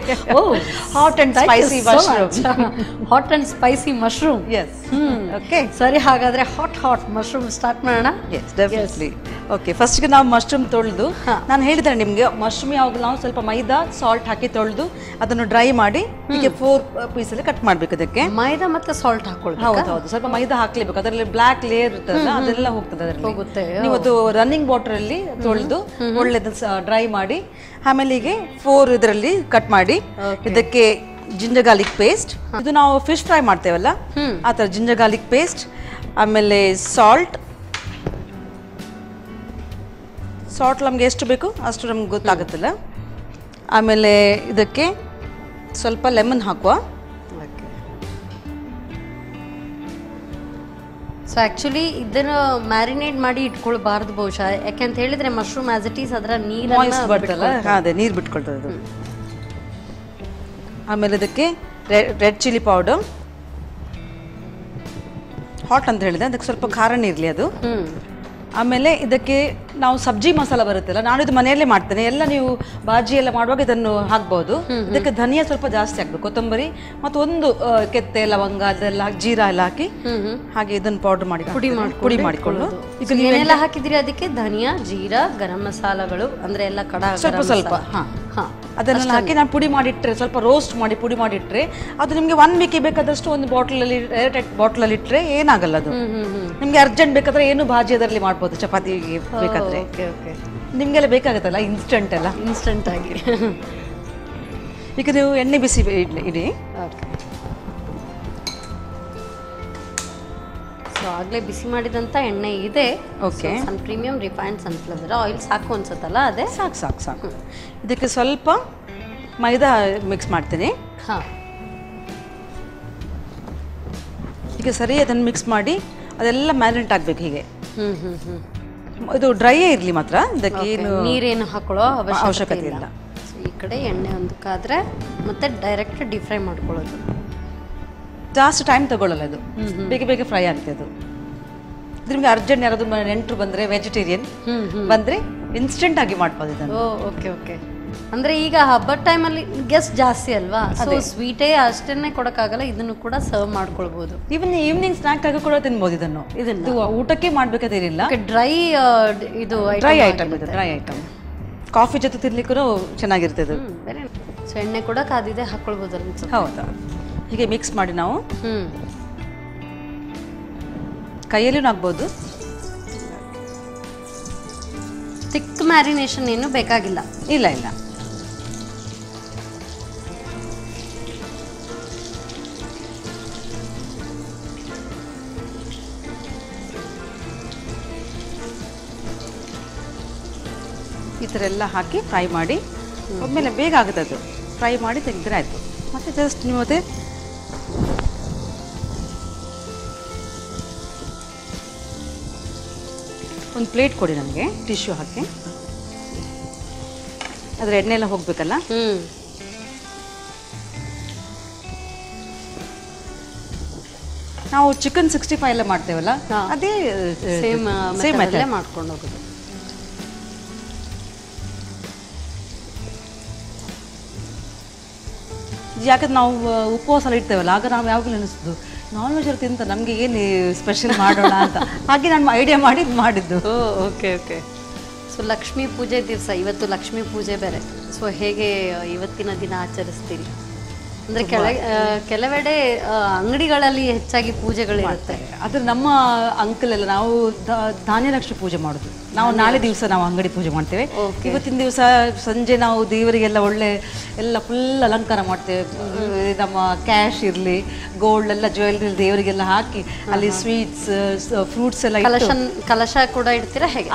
Oh, hot and spicy mushroom. Hot and spicy mushroom. Yes, okay, ಸರಿ. ಹಾಗಾದ್ರೆ ಹಾಟ್ ಮಶ್ರೂಮ್ ಸ್ಟಾರ್ಟ್ ಮಾಡೋಣ. Yes, definitely. ಓಕೆ, ಫಸ್ಟ್ಗೆ ನಾವು ಮಶ್ರೂಮ್ ತೊಳೆದು, ನಾನು ಹೇಳಿದ್ರೆ ನಿಮಗೆ ಮಶ್ರೂಮ್ ಯಾವಾಗ ನಾವು ಸ್ವಲ್ಪ ಮೈದಾ ಸಾಲ್ಟ್ ಹಾಕಿ ತೊಳೆದು ಅದನ್ನು ಡ್ರೈ ಮಾಡಿ ಹೀಗೆ 4 ಪೀಸಲ್ಲಿ ಕಟ್ ಮಾಡಬೇಕು. ಅದಕ್ಕೆ ಮೈದಾ ಮತ್ತೆ ಸಾಲ್ಟ್ ಹಾಕೊಳ್ಳಿ. ಹೌದು, ಸ್ವಲ್ಪ ಮೈದಾ ಹಾಕ್ಲೇಬೇಕು. ಅದರಲ್ಲಿ ಬ್ಲ್ಯಾಕ್ ಲೇಯರ್ ಇರ್ತದಲ್ಲ ಅದೆಲ್ಲ ಹೋಗ್ತದೆ ಅದರಲ್ಲಿ. ಹೋಗುತ್ತೆ. ನೀವು ಅದು ರನ್ನಿಂಗ್ ವಾಟರ್ ಅಲ್ಲಿ ತೊಳೆದು ಒಳ್ಳೆದ ಡ್ರೈ ಮಾಡಿ ಆಮೇಲೆ ಹೀಗೆ 4 ಇದರಲ್ಲಿ ಕಟ್ ಮಾಡಿ ಇದಕ್ಕೆ ಜಿಂಜರ್ ಗಾರ್ಲಿಕ್ ಪೇಸ್ಟ್, ಇದು ನಾವು ಫಿಶ್ ಫ್ರೈ ಮಾಡ್ತೇವಲ್ಲ ಆ ಥರ ಜಿಂಜರ್ ಗಾರ್ಲಿಕ್ ಪೇಸ್ಟ್, ಆಮೇಲೆ ಸಾಲ್ಟ್ ನಮಗೆ ಎಷ್ಟು ಬೇಕು ಅಷ್ಟು ನಮ್ಗೆ ಗೊತ್ತಾಗುತ್ತಿಲ್ಲ. ಆಮೇಲೆ ಇದಕ್ಕೆ ಸ್ವಲ್ಪ ಲೆಮನ್ ಹಾಕುವ. ಸೊ ಆ್ಯಕ್ಚುಲಿ ಇದನ್ನು ಮ್ಯಾರಿನೇಟ್ ಮಾಡಿ ಇಟ್ಕೊಳ್ಬಾರ್ದು ಬಹುಶಃ, ಯಾಕೆಂತ ಹೇಳಿದ್ರೆ ಮಶ್ರೂಮ್ ಆಸ್ ಇಟ್ ಈಸ್ ಅದರ ನೀರನ್ನು ಬರ್ತಲ್ಲ, ಅದೇ ನೀರು ಬಿಟ್ಕೊಳ್ತದೆ ಅದು. ಆಮೇಲೆ ಇದಕ್ಕೆ ರೆಡ್ ಚಿಲ್ಲಿ ಪೌಡರ್, ಹಾಟ್ ಅಂತ ಹೇಳಿದೆ, ಅದಕ್ಕೆ ಸ್ವಲ್ಪ ಖಾರನೇ ಇರಲಿ ಅದು. ಆಮೇಲೆ ಇದಕ್ಕೆ ನಾವು ಸಬ್ಜಿ ಮಸಾಲ ಬರುತ್ತಲ್ಲ, ನಾನು ಇದು ಮನೆಯಲ್ಲೇ ಮಾಡ್ತೇನೆ. ಎಲ್ಲ ನೀವು ಬಾಜಿ ಎಲ್ಲ ಮಾಡುವಾಗ ಇದನ್ನು ಹಾಕ್ಬೋದು. ಇದಕ್ಕೆ ಧನಿಯಾ ಸ್ವಲ್ಪ ಜಾಸ್ತಿ ಹಾಕ್ಬೇಕು, ಕೊತ್ತಂಬರಿ ಮತ್ತು ಒಂದು ಕೆತ್ತೆ ಲವಂಗ ಅದೆಲ್ಲ ಜೀರಾ ಎಲ್ಲ ಹಾಕಿ ಹಾಗೆ ಇದನ್ನು ಪೌಡರ್ ಮಾಡಿ ಪುಡಿ ಮಾಡಿಕೊಂಡು ಈಗ ಏನೆಲ್ಲ ಹಾಕಿದಿರಿ ಅದಕ್ಕೆ? ಧನಿಯಾ, ಜೀರಾ, ಗರಂ ಮಸಾಲಗಳು ಅಂದ್ರೆ ಎಲ್ಲ ಕಡ ಸ್ವಲ್ಪ ಸ್ವಲ್ಪ ಅದನ್ನೆಲ್ಲ ಹಾಕಿ ನಾನು ಪುಡಿ ಮಾಡಿಟ್ರೆ, ಸ್ವಲ್ಪ ರೋಸ್ಟ್ ಮಾಡಿ ಪುಡಿ ಮಾಡಿಟ್ರೆ ಅದು ನಿಮಗೆ 1 ವೀಕ್ ಬೇಕಾದಷ್ಟು ಒಂದು ಬಾಟಲಲ್ಲಿ, ಬಾಟಲಲ್ಲಿ ಇಟ್ಟರೆ ಏನಾಗಲ್ಲ ಅದು. ನಿಮಗೆ ಅರ್ಜೆಂಟ್ ಬೇಕಾದ್ರೆ ಏನು ಭಾಜಿ ಅದರಲ್ಲಿ ಮಾಡ್ಬೋದು, ಚಪಾತಿಗೆ ಬೇಕಾದ್ರೆ. ನಿಮಗೆಲ್ಲ ಬೇಕಾಗುತ್ತಲ್ಲ ಇನ್ಸ್ಟಂಟ್ ಎಲ್ಲ, ಇನ್ಸ್ಟಂಟ್ ಆಗಿ. ಈಗ ನೀವು ಎಣ್ಣೆ ಬಿಸಿ ಇಡಿ. ಸೊ ಆಗಲೇ ಬಿಸಿ ಮಾಡಿದಂಥ ಎಣ್ಣೆ ಇದೆ. ಓಕೆ, ಸನ್ ಪ್ರೀಮಿಯಂ ರಿಫೈನ್ಡ್ ಸನ್ಫ್ಲವರ್ ಆಯಿಲ್ ಸಾಕು ಅನ್ಸುತ್ತಲ್ಲ? ಅದೇ ಸಾಕು ಸಾಕು ಸಾಕು. ಇದಕ್ಕೆ ಸ್ವಲ್ಪ ಮೈದಾ ಮಿಕ್ಸ್ ಮಾಡ್ತೀನಿ. ಹಾಂ, ಈಗ ಸರಿ ಅದನ್ನು ಮಿಕ್ಸ್ ಮಾಡಿ ಅದೆಲ್ಲ ಮ್ಯಾರಿನೇಟ್ ಆಗಬೇಕು ಹೀಗೆ. ಇದು ಡ್ರೈಯೇ ಇರಲಿ ಮಾತ್ರ, ಇದಕ್ಕೆ ಏನು ನೀರೇನು ಹಾಕೊಳ್ಳೋ ಅವಶ್ಯಕತೆ ಇಲ್ಲ. ಈ ಕಡೆ ಎಣ್ಣೆ ಒಂದಕ್ಕಾದ್ರೆ ಮತ್ತೆ ಡೈರೆಕ್ಟ್ ಡೀಪ್ ಫ್ರೈ ಮಾಡ್ಕೊಳ್ಳೋದು. ಜಾಸ್ತಿ ಟೈಮ್ ತಗೊಳ್ಳಲ್ಲ, ಅದು ಬೇಗ ಬೇಗ ಫ್ರೈ ಆಗ್ತದೆ ಅದು. ನಿಮಗೆ ಅರ್ಜೆಂಟ್ ಯಾರಾದರೂ ನೆಂಟರು ಬಂದರೆ, ವೆಜಿಟೇರಿಯನ್ ಬಂದರೆ ಇನ್ಸ್ಟೆಂಟ್ ಆಗಿ ಮಾಡ್ಬೋದು ಇದನ್ನು. Okay okay. ಅಂದ್ರೆ ಈಗ ಹಬ್ಬದ ಟೈಮಲ್ಲಿ ಗೆಸ್ಟ್ ಜಾಸ್ತಿ ಅಲ್ವಾ, ಸೊ ಸ್ವೀಟೇ ಅಷ್ಟನ್ನೇ ಕೊಡಕ್ಕಾಗಲ್ಲ, ಇದನ್ನು ಕೂಡ ಸರ್ವ್ ಮಾಡ್ಕೊಳ್ಬಹುದು. ಈವ್ನಿಂಗ್ ಸ್ನಾಕ್ ಆಗಿ ಕೂಡ ತಿನ್ಬೋದು ಇದನ್ನು. ಇದು ಊಟಕ್ಕೆ ಮಾಡ್ಬೇಕಾದೇನಿಲ್ಲ, ಡ್ರೈ ಇದು ಡ್ರೈ ಐಟಮ್ ಇದು, ಡ್ರೈ ಐಟಮ್. ಕಾಫಿ ಜೊತೆ ತಿನ್ಲಿಕ್ಕೂ ಚೆನ್ನಾಗಿರ್ತದೆ. ಸೊ ಎಣ್ಣೆ ಕೂಡ ಕಾದಿದೆ, ಹಾಕೊಳ್ಬೋದು. ಹೌದಾ? ಹೀಗೆ ಮಿಕ್ಸ್ ಮಾಡಿ ನಾವು ಕೈಯಲ್ಲೂ ಹಾಕ್ಬೋದು. ಥಿಕ್ ಮ್ಯಾರಿನೇಷನ್ ಏನು ಬೇಕಾಗಿಲ್ಲ? ಇಲ್ಲ ಇಲ್ಲ. ಈ ಥರ ಎಲ್ಲ ಹಾಕಿ ಫ್ರೈ ಮಾಡಿ ಒಮ್ಮೆಲೆ ಬೇಗ ಆಗುತ್ತೆ ಅದು. ಫ್ರೈ ಮಾಡಿ ತೆಗೆದ್ರೆ ಆಯಿತು. ಮತ್ತು ಜಸ್ಟ್ ನೀವು ಮತ್ತೆ ಒಂದು ಪ್ಲೇಟ್ ಕೊಡಿ ನನಗೆ, ಟಿಶ್ಯೂ ಹಾಕಿ. ಅದ್ರ ಎಣ್ಣೆ ಎಲ್ಲ ಹೋಗ್ಬೇಕಲ್ಲ. ನಾವು ಚಿಕನ್ 65 ಎಲ್ಲ ಮಾಡ್ತೇವಲ್ಲ, ಅದೇ ಸೇಮ್ ಮಾಡ್ಕೊಂಡು ಹೋಗೋದು. ಯಾಕಂದ್ರೆ ನಾವು ಉಪವಾಸ ಎಲ್ಲ ಇಡ್ತೇವಲ್ಲ, ಆಗ ನಾವು ಯಾವಾಗಲೂ ಅನಿಸ್ತು ನಾನ್ ವೆಜ್ ಅಲ್ಲಿ ತಿಂತ ನಮಗೆ ಏನು ಸ್ಪೆಷಲ್ ಮಾಡೋಣ ಅಂತ. ಹಾಗೆ ನಾನು ಐಡಿಯಾ ಮಾಡಿ ಮಾಡಿದ್ದು. Okay okay. ಸೊ ಲಕ್ಷ್ಮೀ ಪೂಜೆ ದಿವಸ, ಇವತ್ತು ಲಕ್ಷ್ಮೀ ಪೂಜೆ ಬೇರೆ. ಸೊ ಹೇಗೆ ಇವತ್ತಿನ ದಿನ ಆಚರಿಸ್ತೀರಿ? ಅಂದರೆ ಕೆಲವೆಡೆ ಅಂಗಡಿಗಳಲ್ಲಿ ಹೆಚ್ಚಾಗಿ ಪೂಜೆಗಳಿರುತ್ತೆ. ಆದರೆ ನಮ್ಮ ಅಂಕಲ್ ಎಲ್ಲ ನಾವು ಧಾನ್ಯಲಕ್ಷ್ಮಿ ಪೂಜೆ ಮಾಡೋದು. ನಾವು ನಾಳೆ ದಿವಸ ನಾವು ಅಂಗಡಿ ಪೂಜೆ ಮಾಡ್ತೇವೆ. ಇವತ್ತಿನ ದಿವಸ ಸಂಜೆ ನಾವು ದೇವರಿಗೆಲ್ಲ ಒಳ್ಳೆ ಎಲ್ಲ ಫುಲ್ ಅಲಂಕಾರ ಮಾಡ್ತೇವೆ. ನಮ್ಮ ಕ್ಯಾಶ್ ಇರಲಿ, ಗೋಲ್ಡ್ ಎಲ್ಲ ಜ್ಯುವೆಲ್ರಿ ದೇವರಿಗೆಲ್ಲ ಹಾಕಿ ಅಲ್ಲಿ ಸ್ವೀಟ್ಸ್, ಫ್ರೂಟ್ಸ್ ಎಲ್ಲ ಕಲಶ ಕೂಡ ಇಡ್ತೀರಾ ಹೇಗೆ?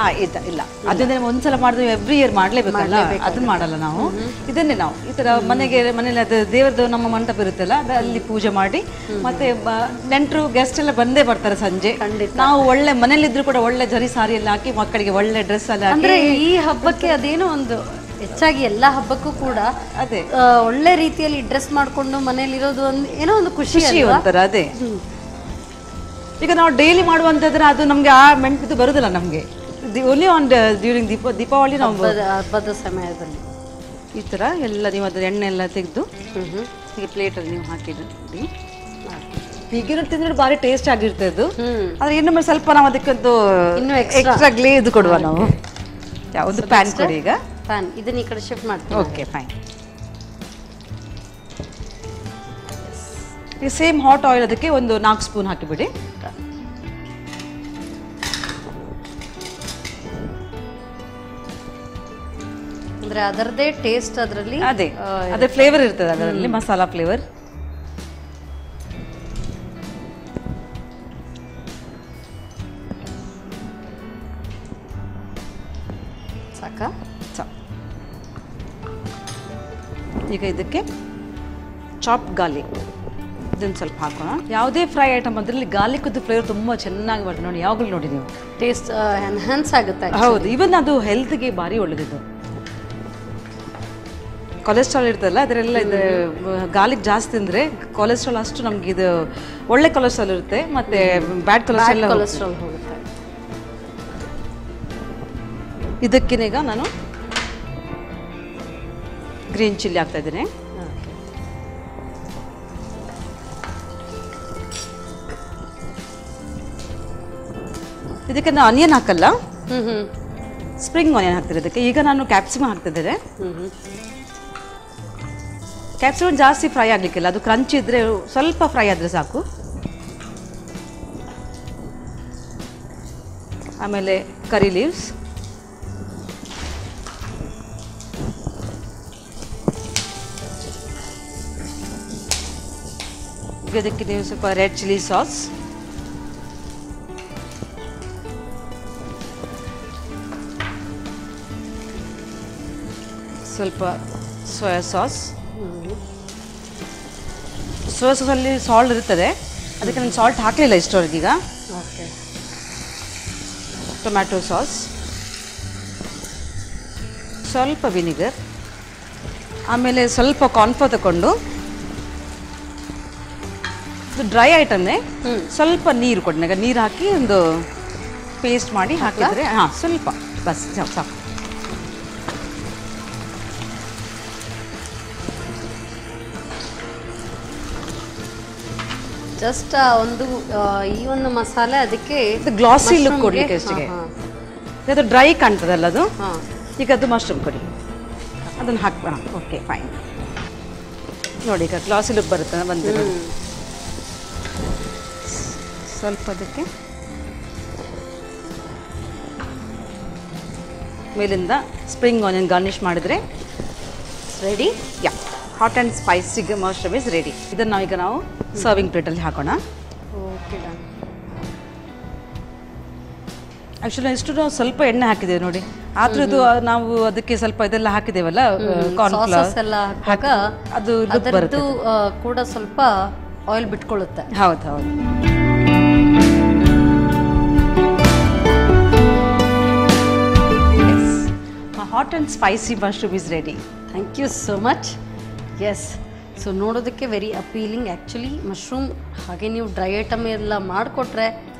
ಇಲ್ಲ, ಅದನ್ನೇ ಒಂದ್ಸಲ ಮಾಡಿದ್ರೆ ಎವ್ರಿ ಇಯರ್ ಮಾಡಲೇಬೇಕಲ್ಲ, ಅದನ್ನ ಮಾಡಲ್ಲ ನಾವು. ಇದನ್ನೇ ನಾವು ಈ ಥರ ಮನೇಲಿ ಅದು ದೇವರದು ನಮ್ಮ ಮಂಟಪ ಇರುತ್ತಲ್ಲ, ಅಲ್ಲಿ ಪೂಜೆ ಮಾಡಿ ಮತ್ತೆ ನೆಂಟರು ಗೆಸ್ಟ್ ಎಲ್ಲ ಬಂದೇ ಬರ್ತಾರೆ ಸಂಜೆ. ನಾವು ಒಳ್ಳೆ ಮನೇಲಿದ್ರು ಕೂಡ ಒಳ್ಳೆ ಜರಿ ಸಾರಿ ಎಲ್ಲ ಹಾಕಿ, ಮಕ್ಕಳಿಗೆ ಒಳ್ಳೆ ಡ್ರೆಸ್ ಎಲ್ಲ ಅಂದ್ರೆ ಈ ಹಬ್ಬಕ್ಕೆ ಅದೇನೋ ಒಂದು ಹೆಚ್ಚಾಗಿ ಎಲ್ಲ ಹಬ್ಬಕ್ಕೂ ಕೂಡ ಅದೇ ಒಳ್ಳೆ ರೀತಿಯಲ್ಲಿ ಡ್ರೆಸ್ ಮಾಡ್ಕೊಂಡು ಮನೇಲಿರೋದು ಏನೋ ಒಂದು ಖುಷಿ ಒಂಥರ. ಅದೇ ಈಗ ನಾವು ಡೈಲಿ ಮಾಡುವಂತಂದ್ರೆ ಅದು ನಮ್ಗೆ ಆ ಮೆಂಟ್ ಬರುದಿಲ್ಲ ನಮ್ಗೆ. ಓನ್ಲಿ ಆನ್ ಡ್ಯೂರಿಂಗ್ ದೀಪಾವಳಿ ನಾವು ಹಬ್ಬದ ಸಮಯದಲ್ಲಿ ಈ ತರ ಎಲ್ಲ ನೀವು ಅದ್ರ ಎಣ್ಣೆ ಎಲ್ಲ ತೆಗೆದು ಈಗ ಪ್ಲೇಟಲ್ಲಿ ನೀವು ಹಾಕಿದ್ರಿ. ಹೀಗಿನ ತಿಂದ್ರೆ ಭಾರಿ ಟೇಸ್ಟ್ ಆಗಿರ್ತದೆ ಅದು. ಆದ್ರೆ ಇನ್ನೊಮ್ಮೆ ಸ್ವಲ್ಪ ನಾವು ಅದಕ್ಕೊಂದು ಎಕ್ಸ್ಟ್ರಾ ಗ್ಲೇಜ್ ಕೊಡುವ ನಾವು. ಒಂದು ಪ್ಯಾನ್ ಕೊಡಿ. ಈಗ ಪ್ಯಾನ್ ಇದನ್ನ ಈ ಕಡೆ ಶಿಫ್ಟ್ ಮಾಡ್ತೀವಿ. Okay fine. ಈಗ ಸೇಮ್ ಹಾಟ್ ಆಯಿಲ್ ಅದಕ್ಕೆ ಒಂದು 4 ಸ್ಪೂನ್ ಹಾಕಿಬಿಡಿ. ಅಂದ್ರೆ ಅದರದೇ ಟೇಸ್ಟ್ ಅದರಲ್ಲಿ ಅದೇ ಫ್ಲೇವರ್ ಇರ್ತದೆ ಅದರಲ್ಲಿ, ಮಸಾಲಾ ಫ್ಲೇವರ್. ಸಾಕಾ? ಈಗ ಇದಕ್ಕೆ ಚಾಪ್ ಗಾರ್ಲಿಕ್ ಅದನ್ನು ಸ್ವಲ್ಪ ಹಾಕೋಣ. ಯಾವುದೇ ಫ್ರೈ ಐಟಮ್ ಅದರಲ್ಲಿ ಗಾರ್ಲಿಕ್ದು ಫ್ಲೇವರ್ ತುಂಬ ಚೆನ್ನಾಗಿ ಬರ್ತದೆ ನೋಡಿ, ಯಾವಾಗಲೂ ನೋಡಿ ನೀವು, ಟೇಸ್ಟ್ ಎನ್ಹಾನ್ಸ್ ಆಗುತ್ತೆ. ಹೌದು, ಇವನ್ ಅದು ಹೆಲ್ತ್ಗೆ ಭಾರಿ ಒಳ್ಳೆದಿದ್ದು. ಕೊಲೆಸ್ಟ್ರಾಲ್ ಇರ್ತದಲ್ಲ ಅದರೆಲ್ಲ ಇದು ಗಾರ್ಲಿಕ್ ಜಾಸ್ತಿ ಅಂದರೆ ಕೊಲೆಸ್ಟ್ರಾಲ್ ಅಷ್ಟು ನಮ್ಗೆ ಇದು ಒಳ್ಳೆ ಕೊಲೆಸ್ಟ್ರಾಲ್ ಇರುತ್ತೆ, ಮತ್ತು ಬ್ಯಾಡ್ ಕೊಲೆಸ್ಟ್ರಾಲ್ ಹೋಗುತ್ತೆ. ಇದಕ್ಕೀಗ ನಾನು ಗ್ರೀನ್ ಚಿಲ್ಲಿ ಹಾಕ್ತಾ ಇದ್ದೀನಿ. ಇದಕ್ಕೆ ನಾನು ಆನಿಯನ್ ಹಾಕಲ್ಲ, ಸ್ಪ್ರಿಂಗ್ ಆನಿಯನ್ ಹಾಕ್ತೀನಿ ಇದಕ್ಕೆ. ಈಗ ನಾನು ಕ್ಯಾಪ್ಸಿಕಮ್ ಹಾಕ್ತಿದ್ದೇನೆ. ಕ್ಯಾಪ್ಸಿಕಮ್ ಜಾಸ್ತಿ ಫ್ರೈ ಆಗಲಿಕ್ಕಿಲ್ಲ, ಅದು ಕ್ರಂಚ್ ಇದ್ರೆ ಸ್ವಲ್ಪ ಫ್ರೈ ಆದರೆ ಸಾಕು. ಆಮೇಲೆ ಕರಿ ಲೀವ್ಸ್, ಇದಕ್ಕೆ ನೀವು ಸ್ವಲ್ಪ ರೆಡ್ ಚಿಲ್ಲಿ ಸಾಸ್, ಸ್ವಲ್ಪ ಸೋಯಾ ಸಾಸ್. ಸೋಯಾ ಸಾಸಲ್ಲಿ ಸಾಲ್ಟ್ ಇರ್ತದೆ, ಅದಕ್ಕೆ ನಾನು ಸಾಲ್ಟ್ ಹಾಕಲಿಲ್ಲ ಇಷ್ಟವರೆಗೀಗ. ಓಕೆ. ಟೊಮ್ಯಾಟೊ ಸಾಸ್, ಸ್ವಲ್ಪ ವಿನಿಗರ್, ಆಮೇಲೆ ಸ್ವಲ್ಪ ಕಾರ್ನ್ಫ್ಲೋರ್ ತಗೊಂಡು, ಇದು ಡ್ರೈ ಐಟಮ್ನೇ, ಸ್ವಲ್ಪ ನೀರು ಕೊಡ್ನಾಗ ನೀರು ಹಾಕಿ ಒಂದು ಪೇಸ್ಟ್ ಮಾಡಿ ಹಾಕಿದರೆ ಸ್ವಲ್ಪ ಬಸ್ ಸಾಕು. ಜಸ್ಟ್ ಒಂದು ಈ ಒಂದು ಮಸಾಲೆ ಅದಕ್ಕೆ ಗ್ಲಾಸಿ ಲುಕ್ ಕೊಡ್ಲಿಕ್ಕೆ ಅಷ್ಟೇ. ಇದು ಡ್ರೈ ಕಾಣ್ತದಲ್ಲ ಅದು, ಈಗ ಅದು ಮಶ್ರೂಮ್ ಕೊಡಿ, ಅದನ್ನು ಹಾಕ್ಬೇಡ. ಓಕೆ ಫೈನ್, ನೋಡಿ ಈಗ ಗ್ಲಾಸಿ ಲುಕ್ ಬರುತ್ತೆ ಬಂದಿದೆ. ಸ್ವಲ್ಪ ಅದಕ್ಕೆ ಮೇಲಿಂದ ಸ್ಪ್ರಿಂಗ್ ಆನಿಯನ್ ಗಾರ್ನಿಷ್ ಮಾಡಿದರೆ ready. Yeah, hot and spicy mushroom is ready. ಇದನ್ನು ನಾವೀಗ ನಾವು ಸರ್ವಿಂಗ್ ಪ್ಲೇಟಲ್ಲಿ ಹಾಕೋಣ. ಓಕೆ. ಆ್ಯಕ್ಚುಲಿ ಇಷ್ಟು ನಾವು ಸ್ವಲ್ಪ ಎಣ್ಣೆ ಹಾಕಿದ್ದೇವೆ ನೋಡಿ, ಆದ್ರೂ ಇದು ನಾವು ಅದಕ್ಕೆ ಸ್ವಲ್ಪ ಇದೆಲ್ಲ ಹಾಕಿದ್ದೇವಲ್ಲ, ಕಾರ್ನ್ಫ್ಲವರ್ ಎಲ್ಲ ಹಾಕುವಾಗ ಅದು ಅದರದ್ದು ಕೂಡ ಸ್ವಲ್ಪ ಆಯಿಲ್ ಬಿಟ್ಕೊಳ್ಳುತ್ತೆ. ಹೌದು ಹೌದು. Hot and spicy mushroom is ready. Thank you so much. Yes, so ನೋಡೋದಕ್ಕೆ ವೆರಿ ಅಪೀಲಿಂಗ್. ಆ್ಯಕ್ಚುಲಿ ಮಶ್ರೂಮ್ ಹಾಗೆ ನೀವು ಡ್ರೈ ಐಟಮ್ ಎಲ್ಲ ಮಾಡಿಕೊಟ್ರೆ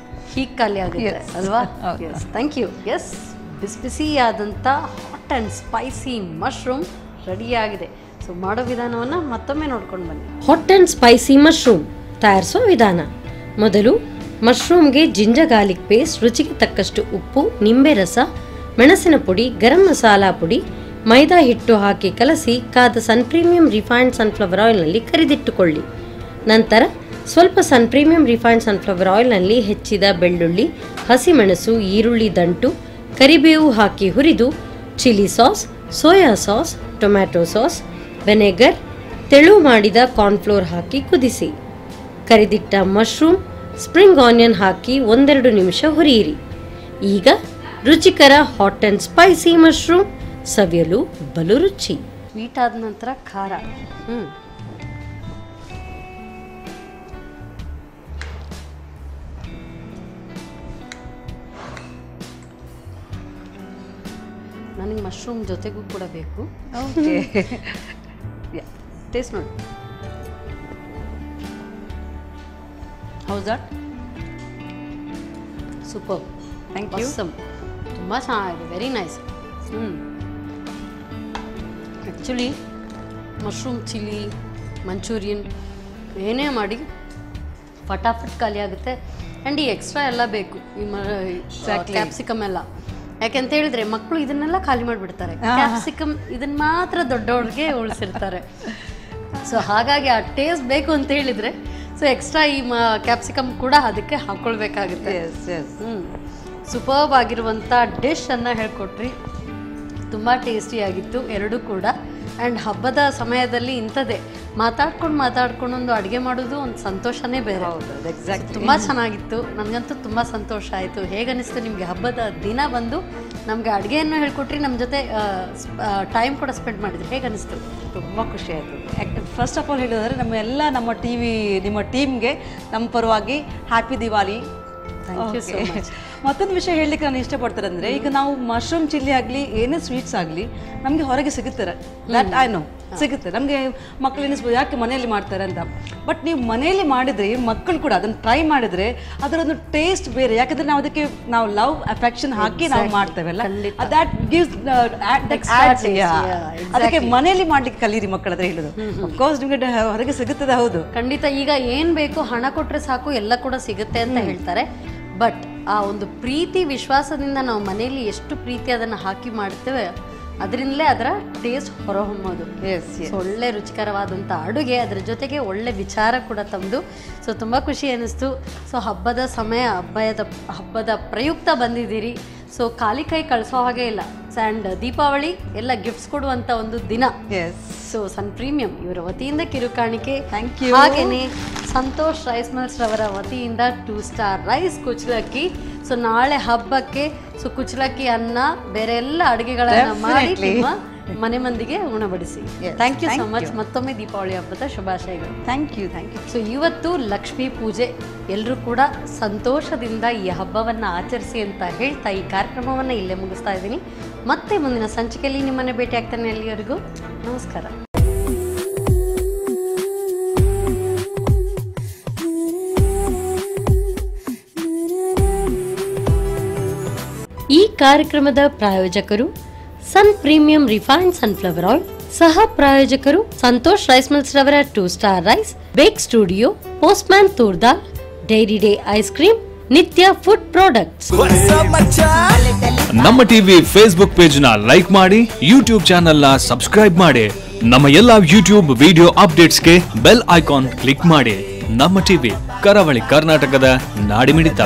ಹೀಗೆ ಖಾಲಿ ಆಗುತ್ತೆ ಅಲ್ವಾ? Yes, thank you. ಎಸ್, ಬಿಸಿ ಬಿಸಿಯಾದಂಥ ಹಾಟ್ ಆ್ಯಂಡ್ ಸ್ಪೈಸಿ ಮಶ್ರೂಮ್ ರೆಡಿಯಾಗಿದೆ. ಸೊ ಮಾಡೋ ವಿಧಾನವನ್ನು ಮತ್ತೊಮ್ಮೆ ನೋಡ್ಕೊಂಡು ಬನ್ನಿ. ಹಾಟ್ ಆ್ಯಂಡ್ ಸ್ಪೈಸಿ ಮಶ್ರೂಮ್ ತಯಾರಿಸೋ ವಿಧಾನ. ಮೊದಲು ಮಶ್ರೂಮ್ಗೆ ಜಿಂಜರ್ ಗಾರ್ಲಿಕ್ ಪೇಸ್ಟ್, ರುಚಿಗೆ ತಕ್ಕಷ್ಟು ಉಪ್ಪು, ನಿಂಬೆ ರಸ, ಮೆಣಸಿನ ಪುಡಿ, ಗರಂ ಮಸಾಲಾ ಪುಡಿ, ಮೈದಾ ಹಿಟ್ಟು ಹಾಕಿ ಕಲಸಿ ಕಾದ ಸನ್ ಪ್ರೀಮಿಯಂ ರಿಫೈನ್ಡ್ ಸನ್ಫ್ಲವರ್ ಆಯಿಲ್ನಲ್ಲಿ ಕರಿದಿಟ್ಟುಕೊಳ್ಳಿ. ನಂತರ ಸ್ವಲ್ಪ ಸನ್ ಪ್ರೀಮಿಯಂ ರಿಫೈನ್ಡ್ ಸನ್ಫ್ಲವರ್ ಆಯಿಲ್ನಲ್ಲಿ ಹೆಚ್ಚಿದ ಬೆಳ್ಳುಳ್ಳಿ, ಹಸಿಮೆಣಸು, ಈರುಳ್ಳಿ ದಂಟು, ಕರಿಬೇವು ಹಾಕಿ ಹುರಿದು chilli sauce, soya sauce, tomato sauce, vinegar, ತೆಳು ಮಾಡಿದ ಕಾರ್ನ್ಫ್ಲೋರ್ ಹಾಕಿ ಕುದಿಸಿ. ಕರಿದಿಟ್ಟ ಮಶ್ರೂಮ್, ಸ್ಪ್ರಿಂಗ್ ಆನಿಯನ್ ಹಾಕಿ 1-2 ನಿಮಿಷ ಹುರಿಯಿರಿ. ಈಗ ರುಚಿಕರ ಹಾಟ್ ಆ್ಯಂಡ್ ಸ್ಪೈಸಿ ಮಶ್ರೂಮ್ ಸವಿಯಲು ಬಲು ರುಚಿ. ಸ್ವೀಟ್ ಆದ ನಂತರ ಖಾರ. ನನಗೆ ಮಶ್ರೂಮ್ ಜೊತೆಗೂ ಕೂಡ ಬೇಕು. ಓಕೆ, ಟೇಸ್ಟ್ ನೋಡಿ. How's that? Super, thank you. ತುಂಬ ಚೆನ್ನಾಗಿದೆ, very nice. Actually mushroom chilli manchurian ಏನೇ ಮಾಡಿ ಫಟಾಫಟ್ ಖಾಲಿ ಆಗುತ್ತೆ. ಆ್ಯಂಡ್ ಈ ಎಕ್ಸ್ಟ್ರಾ ಎಲ್ಲ ಬೇಕು, ಈ ಕ್ಯಾಪ್ಸಿಕಮ್ ಎಲ್ಲ. ಯಾಕೆಂತ ಹೇಳಿದ್ರೆ ಮಕ್ಕಳು ಇದನ್ನೆಲ್ಲ ಖಾಲಿ ಮಾಡಿಬಿಡ್ತಾರೆ, ಕ್ಯಾಪ್ಸಿಕಮ್ ಇದನ್ನ ಮಾತ್ರ ದೊಡ್ಡವ್ರಿಗೆ ಉಳಿಸಿರ್ತಾರೆ. ಸೊ ಹಾಗಾಗಿ ಆ ಟೇಸ್ಟ್ ಬೇಕು ಅಂತ ಹೇಳಿದರೆ ಸೊ ಎಕ್ಸ್ಟ್ರಾ ಈ ಕ್ಯಾಪ್ಸಿಕಮ್ ಕೂಡ ಅದಕ್ಕೆ ಹಾಕ್ಕೊಳ್ಬೇಕಾಗುತ್ತೆ. ಸೂಪರ್ಬ್ ಆಗಿರುವಂಥ ಡಿಶನ್ನು ಹೇಳ್ಕೊಟ್ರಿ, ತುಂಬ ಟೇಸ್ಟಿಯಾಗಿತ್ತು ಎರಡೂ ಕೂಡ. ಆ್ಯಂಡ್ ಹಬ್ಬದ ಸಮಯದಲ್ಲಿ ಇಂಥದ್ದೇ ಮಾತಾಡ್ಕೊಂಡು ಒಂದು ಅಡುಗೆ ಮಾಡೋದು ಒಂದು ಸಂತೋಷನೇ ಬೇರೆ. ತುಂಬ ಚೆನ್ನಾಗಿತ್ತು, ನನಗಂತೂ ತುಂಬ ಸಂತೋಷ ಆಯಿತು. ಹೇಗನ್ನಿಸ್ತು ನಿಮಗೆ ಹಬ್ಬದ ದಿನ ಬಂದು ನಮಗೆ ಅಡುಗೆಯನ್ನು ಹೇಳ್ಕೊಟ್ರಿ, ನಮ್ಮ ಜೊತೆ ಟೈಮ್ ಕೂಡ ಸ್ಪೆಂಡ್ ಮಾಡಿದ್ರಿ, ಹೇಗನ್ನಿಸ್ತು? ತುಂಬ ಖುಷಿ ಆಯಿತು. ಫಸ್ಟ್ ಆಫ್ ಆಲ್ ಹೇಳಿದ್ರೆ ನಿಮ್ಮ ಟೀಮ್ಗೆ ನಮ್ಮ ಪರವಾಗಿ happy Diwali. Thank you so much. ಮತ್ತೊಂದು ವಿಷಯ ಹೇಳಲಿಕ್ಕೆ ನಾನು ಇಷ್ಟಪಡ್ತಾರೆ ಅಂದರೆ, ಈಗ ನಾವು ಮಶ್ರೂಮ್ ಚಿಲ್ಲಿ ಆಗಲಿ ಏನೇ ಸ್ವೀಟ್ಸ್ ಆಗಲಿ ನಮಗೆ ಹೊರಗೆ ಸಿಗುತ್ತಾರೆ, ದಟ್ ಐ ನೋ ಸಿಗುತ್ತೆ. ನಮಗೆ ಮಕ್ಕಳು ಎನಿಸ್ಬೋದು ಯಾಕೆ ಮನೆಯಲ್ಲಿ ಮಾಡ್ತಾರೆ ಅಂತ. ಬಟ್ ನೀವು ಮನೆಯಲ್ಲಿ ಮಾಡಿದರೆ ಮಕ್ಕಳು ಕೂಡ ಅದನ್ನು ಟ್ರೈ ಮಾಡಿದರೆ ಅದರೊಂದು ಟೇಸ್ಟ್ ಬೇರೆ. ಯಾಕಂದರೆ ನಾವು ನಾವು ಲವ್ ಅಫೆಕ್ಷನ್ ಹಾಕಿ ನಾವು ಮಾಡ್ತೇವಲ್ಲ, ದಟ್ ಗಿವ್ಸ್ ಅದಕ್ಕೆ ಮನೆಯಲ್ಲಿ ಮಾಡ್ಲಿಕ್ಕೆ ಕಲೀರಿ ಮಕ್ಕಳ ಹತ್ರ ಹೇಳೋದು. ಅಫ್ಕೋರ್ಸ್ ನಿಮಗೆ ಹೊರಗೆ ಸಿಗುತ್ತದೆ, ಹೌದು ಖಂಡಿತ. ಈಗ ಏನು ಬೇಕು ಹಣ ಕೊಟ್ಟರೆ ಸಾಕು ಎಲ್ಲ ಕೂಡ ಸಿಗುತ್ತೆ ಅಂತ ಹೇಳ್ತಾರೆ. ಬಟ್ ಆ ಒಂದು ಪ್ರೀತಿ ವಿಶ್ವಾಸದಿಂದ ನಾವು ಮನೆಯಲ್ಲಿ ಎಷ್ಟು ಪ್ರೀತಿ ಅದನ್ನು ಹಾಕಿ ಮಾಡ್ತೇವೆ, ಅದರಿಂದಲೇ ಅದರ ಟೇಸ್ಟ್ ಹೊರಹೊಮ್ಮೋದು. ಒಳ್ಳೆ ರುಚಿಕರವಾದಂಥ ಅಡುಗೆ, ಅದರ ಜೊತೆಗೆ ಒಳ್ಳೆ ವಿಚಾರ ಕೂಡ ತಮ್ಮದು. ಸೊ ತುಂಬ ಖುಷಿ ಅನ್ನಿಸ್ತು. ಸೊ ಹಬ್ಬದ ಸಮಯ, ಹಬ್ಬದ ಪ್ರಯುಕ್ತ ಬಂದಿದ್ದೀರಿ. ಸೊ ಖಾಲಿ ಕೈ ಕಳಿಸೋ ಹಾಗೆ ಇಲ್ಲ. ಆ್ಯಂಡ್ ದೀಪಾವಳಿ ಎಲ್ಲ ಗಿಫ್ಟ್ಸ್ ಕೊಡುವಂಥ ಒಂದು ದಿನ. ಸೊ ಸನ್ ಪ್ರೀಮಿಯಂ ಇವರ ವತಿಯಿಂದ ಕಿರುಕಾಣಿಕೆ. Thank you. ಹಾಗೆಯೇ ಸಂತೋಷ್ ರೈಸ್ ಮಿಲ್ಸ್ ರವರ ವತಿಯಿಂದ 2 ಸ್ಟಾರ್ ರೈಸ್ ಕುಚ್ಚಲಕ್ಕಿ. ಸೊ ನಾಳೆ ಹಬ್ಬಕ್ಕೆ ಕುಚ್ಚಲಕ್ಕಿ ಅನ್ನ ಬೇರೆ ಎಲ್ಲ ಅಡುಗೆಗಳನ್ನು ಮಾಡಿ ನಿಮ್ಮ ಮನೆ ಮಂದಿಗೆ ಉಣಬಡಿಸಿ. Thank you so much. ಮತ್ತೊಮ್ಮೆ ದೀಪಾವಳಿ ಹಬ್ಬದ ಶುಭಾಶಯಗಳು. Thank you. ಸೊ ಇವತ್ತು ಲಕ್ಷ್ಮೀ ಪೂಜೆ, ಎಲ್ಲರೂ ಕೂಡ ಸಂತೋಷದಿಂದ ಈ ಹಬ್ಬವನ್ನು ಆಚರಿಸಿ ಅಂತ ಹೇಳ್ತಾ ಈ ಕಾರ್ಯಕ್ರಮವನ್ನು ಇಲ್ಲೇ ಮುಗಿಸ್ತಾ ಇದ್ದೀನಿ. ಮತ್ತೆ ಮುಂದಿನ ಸಂಚಿಕೆಯಲ್ಲಿ ನಿಮ್ಮನ್ನು ಭೇಟಿ ಆಗ್ತಾನೆ. ಅಲ್ಲಿವರೆಗೂ ನಮಸ್ಕಾರ. ಈ ಕಾರ್ಯಕ್ರಮದ ಪ್ರಾಯೋಜಕರು sun premium refined sunflower oil, ಸಹ ಪ್ರಾಯೋಜಕರು ಸಂತೋಷ್ ರೈಸ್ ಮಿಲ್ಸ್ ರವರ 2 star rice, bake studio, postman toor dal, dairy day ice cream, Nitya food products. ನಮ್ಮ ಟಿವಿ ಫೇಸ್ಬುಕ್ ಪೇಜ್ ನ ಲೈಕ್ ಮಾಡಿ, ಯೂಟ್ಯೂಬ್ ಚಾನೆಲ್ ನ ಸಬ್ಸ್ಕ್ರೈಬ್ ಮಾಡಿ. ನಮ್ಮ ಎಲ್ಲಾ ಯೂಟ್ಯೂಬ್ ವಿಡಿಯೋ ಅಪ್ಡೇಟ್ಸ್ಗೆ ಬೆಲ್ ಐಕಾನ್ ಕ್ಲಿಕ್ ಮಾಡಿ. ನಮ್ಮ ಟಿವಿ, ಕರಾವಳಿ ಕರ್ನಾಟಕದ ನಾಡಿಮಿಡಿತ.